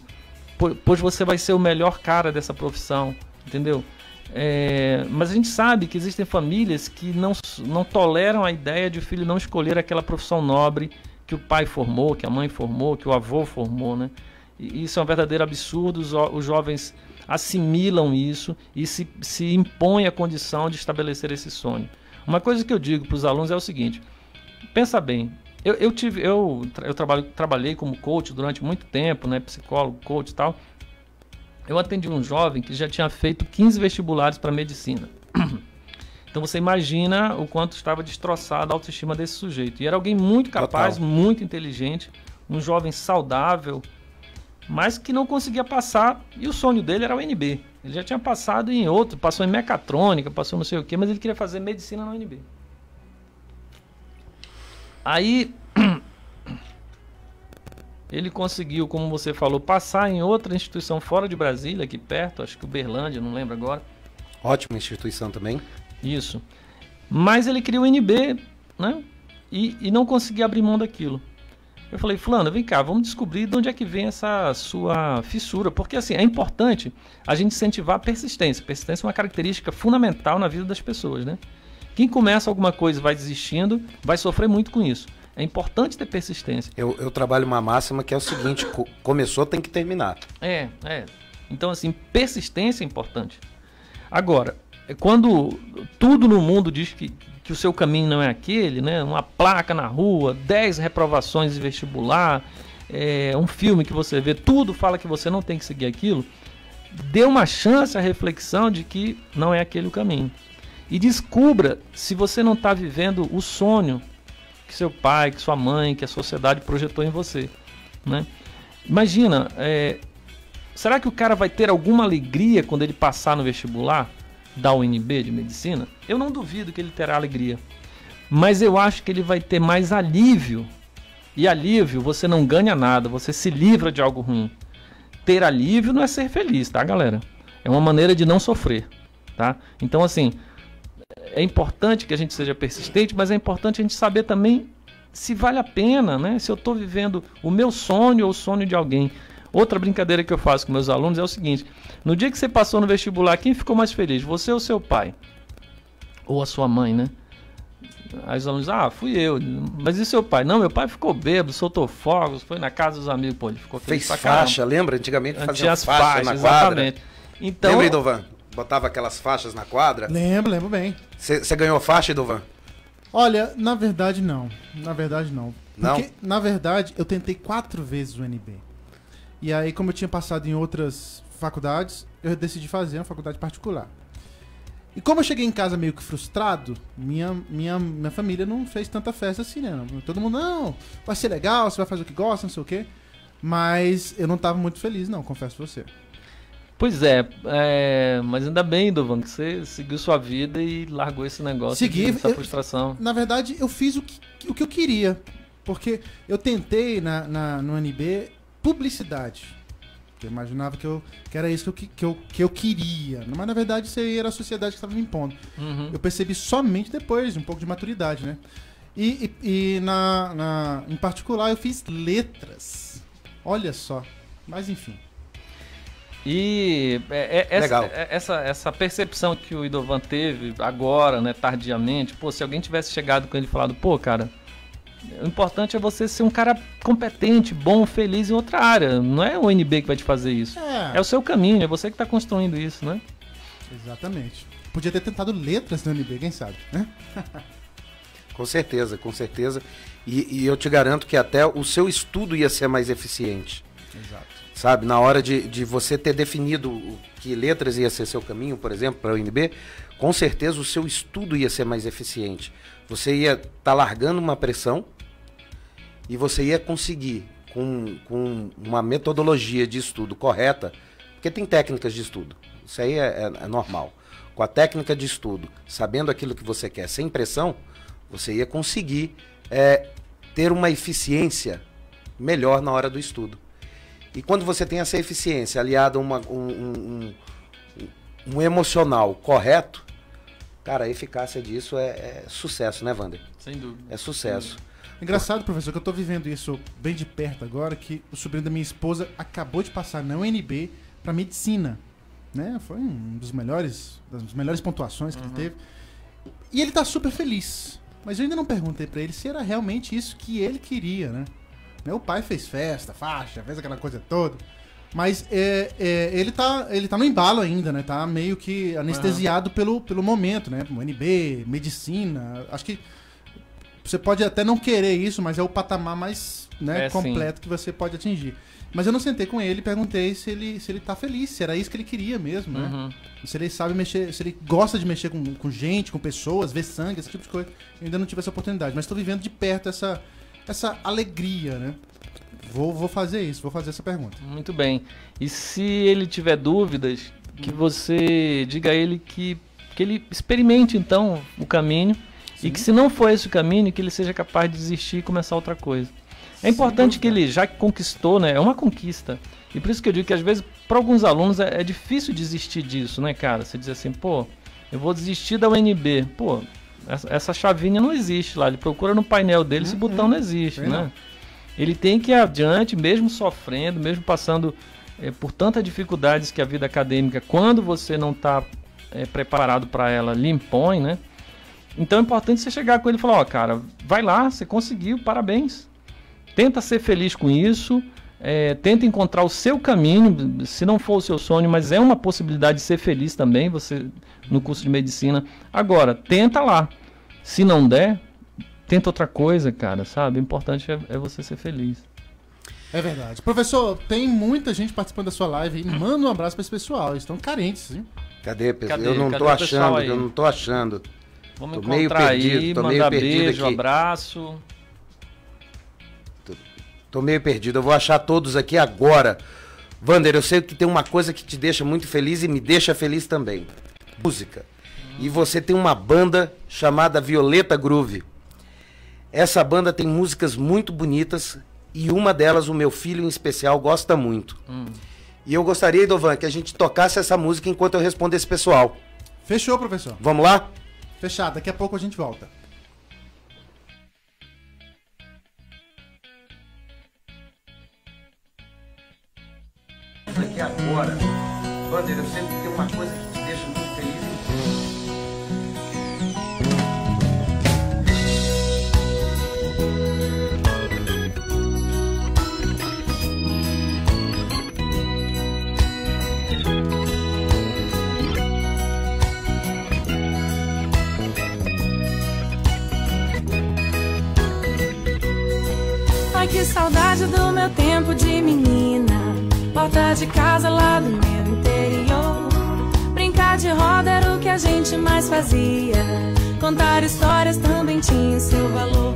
pois você vai ser o melhor cara dessa profissão, entendeu? Mas a gente sabe que existem famílias que não toleram a ideia de o filho não escolher aquela profissão nobre que o pai formou, que a mãe formou, que o avô formou, né? E isso é um verdadeiro absurdo. Os jovens assimilam isso e se impõem a condição de estabelecer esse sonho. Uma coisa que eu digo para os alunos é o seguinte: pensa bem, eu trabalhei como coach durante muito tempo, né? Psicólogo, coach e tal. Eu atendi um jovem que já tinha feito 15 vestibulares para medicina. Então você imagina o quanto estava destroçada a autoestima desse sujeito. E era alguém muito capaz, Total. muito inteligente, um jovem saudável, mas que não conseguia passar, e o sonho dele era o UNB. Ele já tinha passado em outro, passou em mecatrônica, passou não sei o quê, mas ele queria fazer medicina na UNB. Aí ele conseguiu, como você falou, passar em outra instituição fora de Brasília, aqui perto, acho que Uberlândia, não lembro agora. Ótima instituição também. Isso. Mas ele queria o UNB, né? E não conseguia abrir mão daquilo. Eu falei, fulano, vem cá, vamos descobrir de onde é que vem essa sua fissura. Porque assim, é importante a gente incentivar a persistência. Persistência é uma característica fundamental na vida das pessoas, né? Quem começa alguma coisa e vai desistindo, vai sofrer muito com isso. É importante ter persistência. Eu trabalho uma máxima que é o seguinte, começou, tem que terminar. Então assim, persistência é importante. Agora, quando tudo no mundo diz que o seu caminho não é aquele, né? Uma placa na rua, 10 reprovações de vestibular, um filme que você vê, tudo fala que você não tem que seguir aquilo, dê uma chance à reflexão de que não é aquele o caminho. E descubra se você não está vivendo o sonho que seu pai, que sua mãe, que a sociedade projetou em você, né? Imagina, será que o cara vai ter alguma alegria quando ele passar no vestibular da UNB de medicina? Eu não duvido que ele terá alegria, mas eu acho que ele vai ter mais alívio. E alívio você não ganha nada, você se livra de algo ruim. Ter alívio não é ser feliz, tá, galera? É uma maneira de não sofrer, tá? Então assim, é importante que a gente seja persistente, mas é importante a gente saber também se vale a pena, né? Se eu estou vivendo o meu sonho ou o sonho de alguém. Outra brincadeira que eu faço com meus alunos é o seguinte: no dia que você passou no vestibular, quem ficou mais feliz? Você ou seu pai? Ou a sua mãe, né? Aí os alunos, fui eu. Mas e seu pai? Não, meu pai ficou bêbado, soltou fogos, foi na casa dos amigos. Pô, ele ficou feliz. Fez faixa, lembra? Antigamente fazia as faixa faixas, na quadra. exatamente. Então, lembra, Idovan? Botava aquelas faixas na quadra? Lembro bem. Você ganhou faixa, Idovan? Olha, na verdade não. Não? Porque, na verdade, eu tentei 4 vezes o UNB. E aí, como eu tinha passado em outras faculdades, eu decidi fazer uma faculdade particular. E como eu cheguei em casa meio que frustrado, minha família não fez tanta festa assim, né? Todo mundo, não, vai ser legal, você vai fazer o que gosta, não sei o quê. Mas eu não tava muito feliz, não, confesso pra você. Pois mas ainda bem, Dovan, que você seguiu sua vida e largou esse negócio, essa frustração. Na verdade, eu fiz o que eu queria. Porque eu tentei no UNB publicidade. Eu imaginava que era isso que eu queria. Mas na verdade isso aí era a sociedade que estava me impondo. Uhum. Eu percebi somente depois, um pouco de maturidade, né? Em particular eu fiz letras. Olha só. Mas enfim. E essa percepção que o Idovan teve agora, né, tardiamente, se alguém tivesse chegado com ele e falado, cara, o importante é você ser um cara competente, bom, feliz em outra área. Não é o UNB que vai te fazer isso. É o seu caminho, é você que está construindo isso, né? Exatamente. Podia ter tentado letras no UNB, quem sabe, né? Com certeza, com certeza. E eu te garanto que até o seu estudo ia ser mais eficiente. Exato. sabe? Na hora de você ter definido que letras ia ser seu caminho, por exemplo, para a UNB, com certeza o seu estudo ia ser mais eficiente. Você ia estar largando uma pressão e você ia conseguir, com uma metodologia de estudo correta, porque tem técnicas de estudo, isso aí é normal. Com a técnica de estudo, sabendo aquilo que você quer, sem pressão, você ia conseguir ter uma eficiência melhor na hora do estudo. E quando você tem essa eficiência aliada a um emocional correto, cara, a eficácia disso é sucesso, né, Wander? Sem dúvida. É sucesso. Engraçado, professor, que eu tô vivendo isso bem de perto agora, que o sobrinho da minha esposa acabou de passar na UNB para medicina, né? Foi das melhores pontuações que ele teve. E ele tá super feliz. Mas eu ainda não perguntei para ele se era realmente isso que ele queria, né? O pai fez festa, faixa, fez aquela coisa toda. Mas ele tá no embalo ainda, né? Tá meio que anestesiado pelo momento, né? UNB, medicina. Acho que você pode até não querer isso, mas é o patamar mais completo que você pode atingir. Mas eu não sentei com ele e perguntei se ele tá feliz, se era isso que ele queria mesmo, né? Se ele sabe mexer, se ele gosta de mexer com gente, com pessoas, ver sangue, esse tipo de coisa. Eu ainda não tive essa oportunidade, mas tô vivendo de perto essa alegria, né? Vou fazer isso, vou fazer essa pergunta. Muito bem. E se ele tiver dúvidas, que você diga a ele que ele experimente então o caminho. Sim. E que se não for esse o caminho, que ele seja capaz de desistir e começar outra coisa. É importante que ele, já que conquistou, né? É uma conquista. E por isso que eu digo que às vezes, para alguns alunos, é difícil desistir disso, né, cara? Você diz assim, pô, eu vou desistir da UNB. Pô, essa chavinha não existe lá. Ele procura no painel dele, esse botão não existe, né? Ele tem que ir adiante, mesmo sofrendo, mesmo passando por tantas dificuldades que a vida acadêmica, quando você não está preparado para ela, lhe impõe, né? Então é importante você chegar com ele e falar, ó, cara, vai lá, você conseguiu, parabéns. Tenta ser feliz com isso, tenta encontrar o seu caminho, se não for o seu sonho, mas é uma possibilidade de ser feliz também, você no curso de medicina. Agora, tenta lá. Se não der, tenta outra coisa, cara, sabe? O importante é você ser feliz. É verdade. Professor, tem muita gente participando da sua live aí. Manda um abraço para esse pessoal, eles estão carentes, hein? Cadê, pessoal? Eu não tô achando. Vamos encontrar aí, mandar beijo, abraço. Tô meio perdido, eu vou achar todos aqui agora. Wander, eu sei que tem uma coisa que te deixa muito feliz e me deixa feliz também. Música. E você tem uma banda chamada Violeta Groove. Essa banda tem músicas muito bonitas e uma delas o meu filho em especial gosta muito. E eu gostaria, Idovan, que a gente tocasse essa música enquanto eu respondo esse pessoal. Fechou, professor. Vamos lá? Fechado, daqui a pouco a gente volta. Aqui agora, Wander, eu sei que tem uma coisa que te deixa muito feliz. Ai, que saudade do meu tempo de menina. Porta de casa lá do meu interior. Brincar de roda era o que a gente mais fazia. Contar histórias também tinha seu valor.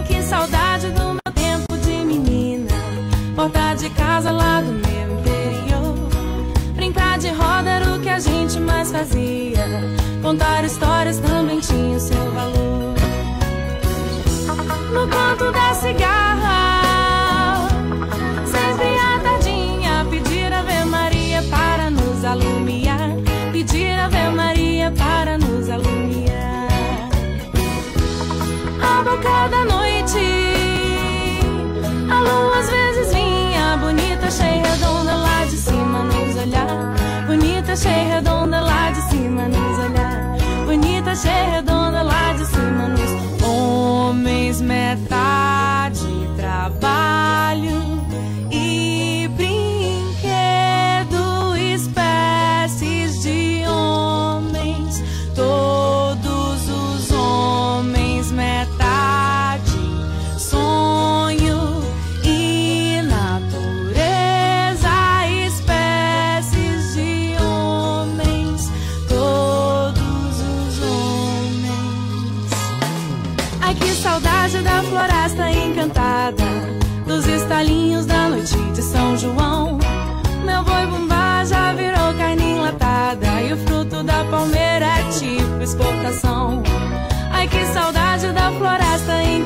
Que saudade do meu tempo de menina. Porta de casa lá do meu interior. Brincar de roda era o que a gente mais fazia. Contar histórias também tinha seu valor. No canto da cigarra, sempre à tardinha, pedir Ave Maria para nos alumiar. Pedir Ave Maria para nos alumiar. A boca da noite, a lua às vezes vinha, bonita, cheia, redonda, lá de cima nos olhar. Bonita, cheia, redonda, lá de cima nos olhar. Bonita,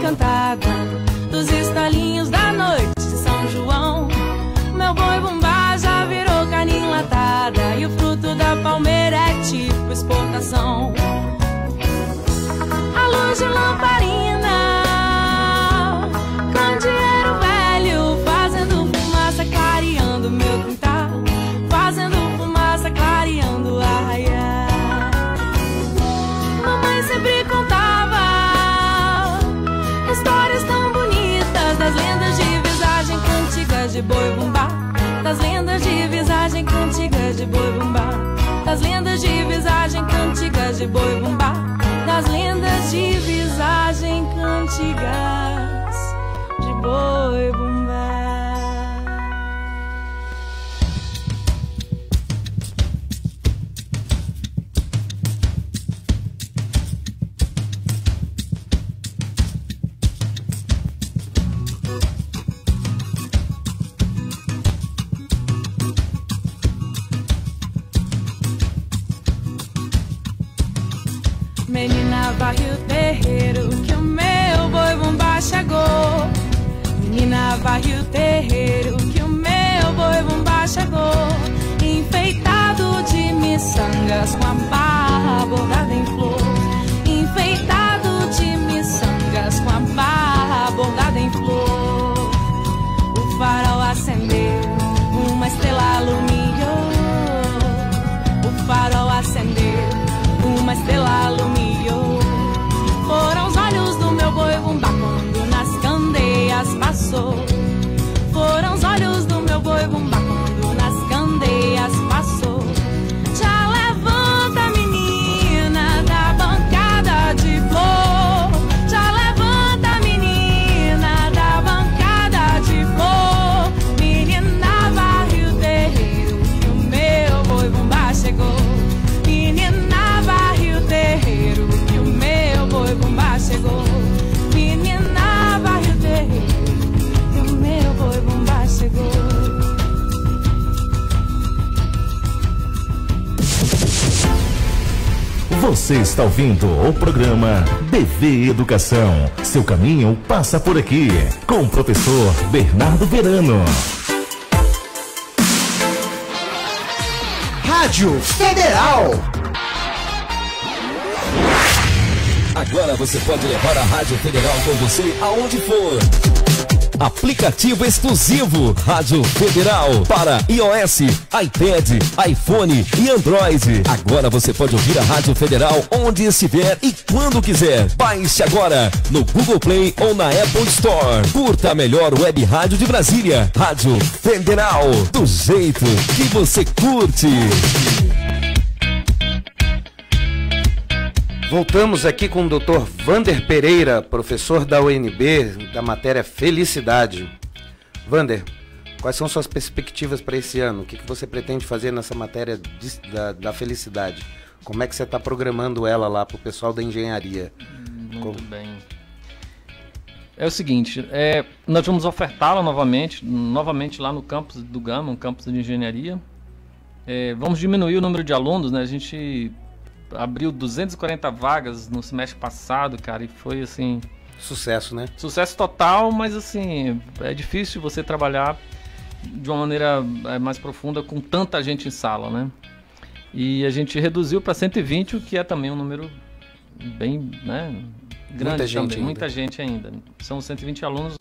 encantada dos estalinhos da noite de São João. Meu boi bumbá já virou carne enlatada e o fruto da palmeira é tipo exportação. A luz de lamparina, candeeiro velho, fazendo fumaça, clareando meu quintal, fazendo fumaça, clareando a arraial. Mamãe sempre contava histórias tão bonitas das lendas de visagem cantigas de boi bumbá, das lendas de visagem cantigas de boi bumbá, das lendas de visagem cantigas de boi bumbá, das lendas de visagem cantigas de boi bumbá. Menina, varre o terreiro que o meu boi bumbá chegou. Menina, varre o terreiro que o meu boi bumbá chegou. Enfeitado de miçangas com a barra bordada em flor. Enfeitado de miçangas com a barra bordada em flor. O farol acendeu, uma estrela alumiou. O farol acendeu, uma estrela alumiou. Foram os olhos do meu boi bumbá quando nas candeias passou. Foram os olhos do meu boi bumbá quando nas candeias passou. Já levanta, menina, da bancada de flor. Já levanta, menina, da bancada de flor. Menina, varre o terreiro que o meu boi bumbá chegou. Menina, varre o terreiro que o meu boi bumbá chegou. Menina, varre o terreiro que o meu boi bumbá chegou. Você está ouvindo o programa BV Educação. Seu caminho passa por aqui, com o professor Bernardo Verano. Rádio Federal. Agora você pode levar a Rádio Federal com você aonde for. Aplicativo exclusivo Rádio Federal para iOS, iPad, iPhone e Android. Agora você pode ouvir a Rádio Federal onde estiver e quando quiser. Baixe agora no Google Play ou na Apple Store. Curta a melhor web rádio de Brasília. Rádio Federal, do jeito que você curte. Voltamos aqui com o Dr. Vander Pereira, professor da UNB, da matéria Felicidade. Vander, quais são suas perspectivas para esse ano? O que você pretende fazer nessa matéria da felicidade? Como é que você está programando ela lá para o pessoal da engenharia? Muito bem. É o seguinte, nós vamos ofertá-la novamente lá no campus do Gama, um campus de engenharia. Vamos diminuir o número de alunos, né? A gente abriu 240 vagas no semestre passado, cara, e foi assim... Sucesso, né? Sucesso total, mas assim, é difícil você trabalhar de uma maneira mais profunda com tanta gente em sala, né? E a gente reduziu para 120, o que é também um número bem, né, grande. Muita gente ainda. São 120 alunos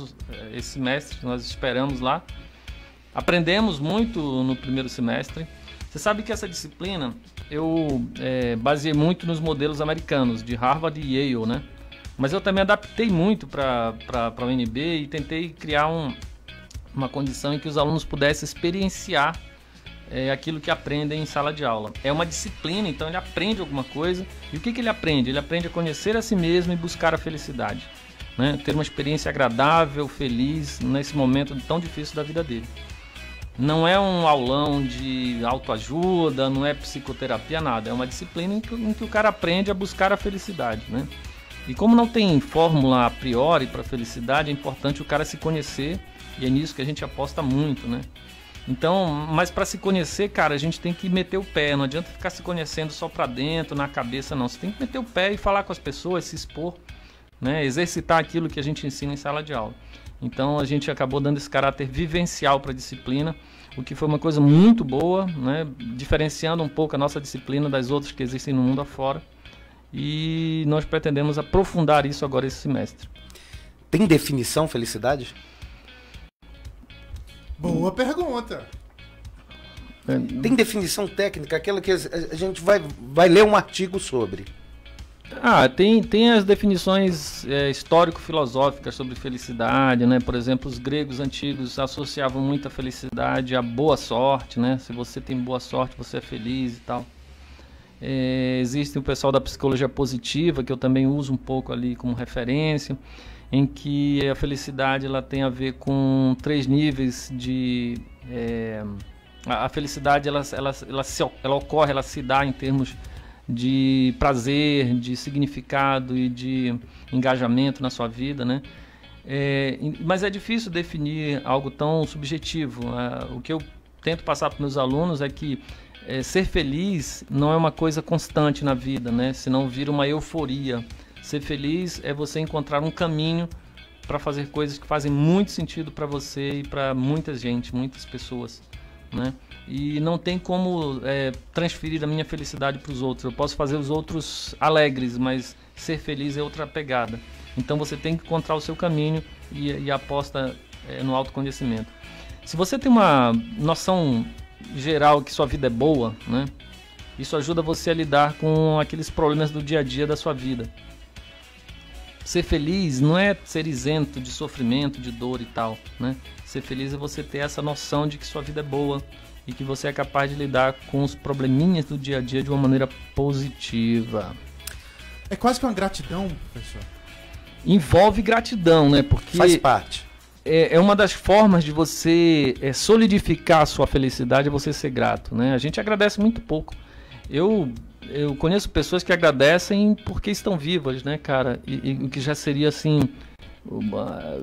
esse semestre, nós esperamos lá. Aprendemos muito no primeiro semestre. Você sabe que essa disciplina eu baseei muito nos modelos americanos, de Harvard e Yale, né? Mas eu também adaptei muito para a UNB e tentei criar uma condição em que os alunos pudessem experienciar aquilo que aprendem em sala de aula. É uma disciplina, então ele aprende alguma coisa. E o que ele aprende? Ele aprende a conhecer a si mesmo e buscar a felicidade, né? Ter uma experiência agradável, feliz, nesse momento tão difícil da vida dele. Não é um aulão de autoajuda, não é psicoterapia, nada. É uma disciplina em que o cara aprende a buscar a felicidade, né? E como não tem fórmula a priori para felicidade, é importante o cara se conhecer, e é nisso que a gente aposta muito, né? Então, mas para se conhecer, cara, a gente tem que meter o pé. Não adianta ficar se conhecendo só para dentro, na cabeça, não. Você tem que meter o pé e falar com as pessoas, se expor, né? Exercitar aquilo que a gente ensina em sala de aula. Então a gente acabou dando esse caráter vivencial para a disciplina, o que foi uma coisa muito boa, né? Diferenciando um pouco a nossa disciplina das outras que existem no mundo afora. E nós pretendemos aprofundar isso agora esse semestre. Tem definição felicidade? Boa pergunta. Tem definição técnica, aquela que a gente vai ler um artigo sobre. Tem as definições histórico-filosóficas sobre felicidade, né? Por exemplo, os gregos antigos associavam muita felicidade à boa sorte, né? Se você tem boa sorte, você é feliz e tal. Existe o pessoal da psicologia positiva, que eu também uso um pouco ali como referência, em que a felicidade ela tem a ver com 3 níveis de... A felicidade ela ocorre, ela se dá em termos de prazer, de significado e de engajamento na sua vida, né? Mas é difícil definir algo tão subjetivo. O que eu tento passar para meus alunos é que ser feliz não é uma coisa constante na vida, né? Senão vira uma euforia. Ser feliz é você encontrar um caminho para fazer coisas que fazem muito sentido para você e para muita gente, muitas pessoas, né? E não tem como transferir a minha felicidade para os outros. Eu posso fazer os outros alegres, mas ser feliz é outra pegada. Então você tem que encontrar o seu caminho e aposta no autoconhecimento. Se você tem uma noção geral que sua vida é boa, né? Isso ajuda você a lidar com aqueles problemas do dia a dia da sua vida. Ser feliz não é ser isento de sofrimento, de dor e tal, né? Ser feliz é você ter essa noção de que sua vida é boa e que você é capaz de lidar com os probleminhas do dia a dia de uma maneira positiva. É quase que uma gratidão, professor. Envolve gratidão, né? Porque faz parte. É uma das formas de você solidificar a sua felicidade, é você ser grato, né? A gente agradece muito pouco. Eu conheço pessoas que agradecem porque estão vivas, né, cara? E o que já seria assim...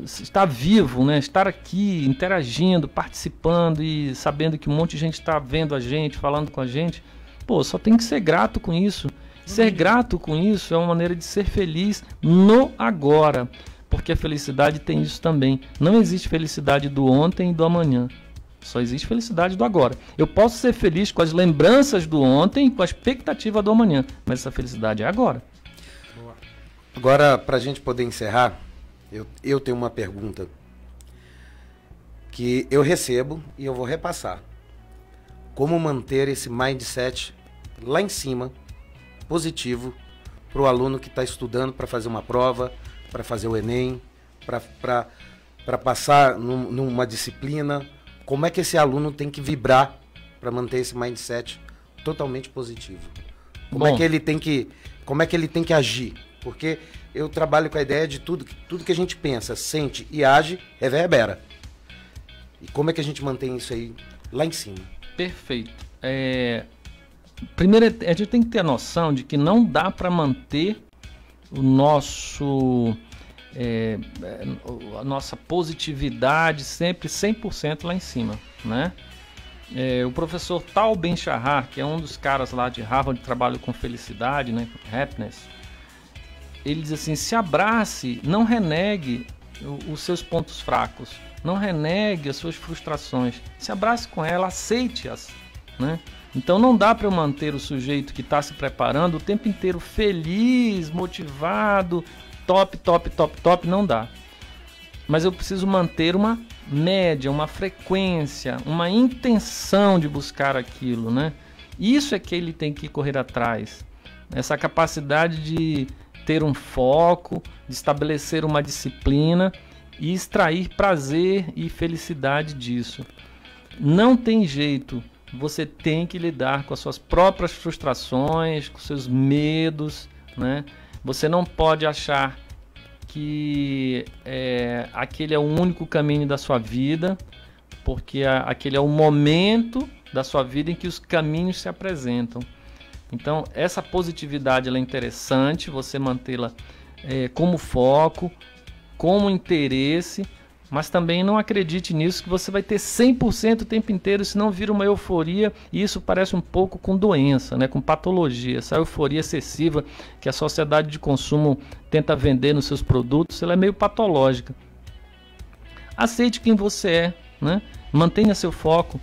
estar vivo, né? Estar aqui interagindo, participando e sabendo que um monte de gente está vendo a gente, falando com a gente. Pô, só tem que ser grato com isso. Ser grato com isso é uma maneira de ser feliz no agora, porque a felicidade tem isso também. Não existe felicidade do ontem e do amanhã. Só existe felicidade do agora. Eu posso ser feliz com as lembranças do ontem e com a expectativa do amanhã, mas essa felicidade é agora. Agora, para a gente poder encerrar, eu tenho uma pergunta que eu recebo e eu vou repassar. Como manter esse mindset lá em cima, positivo, para o aluno que está estudando para fazer uma prova, para fazer o Enem, para passar numa disciplina? Como é que esse aluno tem que vibrar para manter esse mindset totalmente positivo? Como é que ele tem que agir? Porque eu trabalho com a ideia de tudo que a gente pensa, sente e age, reverbera. E como é que a gente mantém isso aí lá em cima? Perfeito. Primeiro, a gente tem que ter a noção de que não dá para manter o nosso... a nossa positividade sempre 100% lá em cima, né? O professor Tal Ben-Shahar, que é um dos caras lá de Harvard que trabalha com felicidade, né, happiness, ele diz assim: se abrace, não renegue os seus pontos fracos, não renegue as suas frustrações, se abrace com ela, aceite-as, né? Então não dá para eu manter o sujeito que está se preparando o tempo inteiro feliz, motivado, top, não dá. Mas eu preciso manter uma média, uma frequência, uma intenção de buscar aquilo, né? Isso é que ele tem que correr atrás. Essa capacidade de ter um foco, de estabelecer uma disciplina e extrair prazer e felicidade disso. Não tem jeito. Você tem que lidar com as suas próprias frustrações, com seus medos, né? Você não pode achar que aquele é o único caminho da sua vida, porque aquele é o momento da sua vida em que os caminhos se apresentam. Então, essa positividade ela é interessante, você mantê-la como foco, como interesse, Mas também não acredite nisso que você vai ter 100% o tempo inteiro, senão vira uma euforia, e isso parece um pouco com doença, né? Com patologia. Essa euforia excessiva que a sociedade de consumo tenta vender nos seus produtos, ela é meio patológica. Aceite quem você é, né? Mantenha seu foco.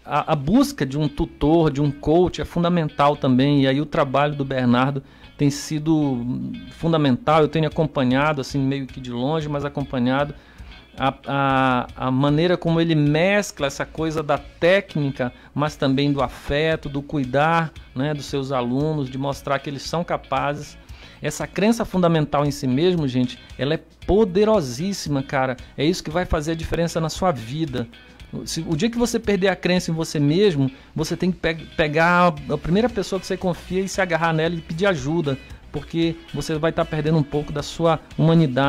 A busca de um tutor, de um coach é fundamental também, e aí o trabalho do Bernardo tem sido fundamental. Eu tenho acompanhado, assim, meio que de longe, mas acompanhado a maneira como ele mescla essa coisa da técnica, mas também do afeto, do cuidar, né, dos seus alunos, de mostrar que eles são capazes. Essa crença fundamental em si mesmo, gente, ela é poderosíssima, cara. É isso que vai fazer a diferença na sua vida. O dia que você perder a crença em você mesmo, você tem que pegar a primeira pessoa que você confia e se agarrar nela e pedir ajuda, porque você vai estar perdendo um pouco da sua humanidade.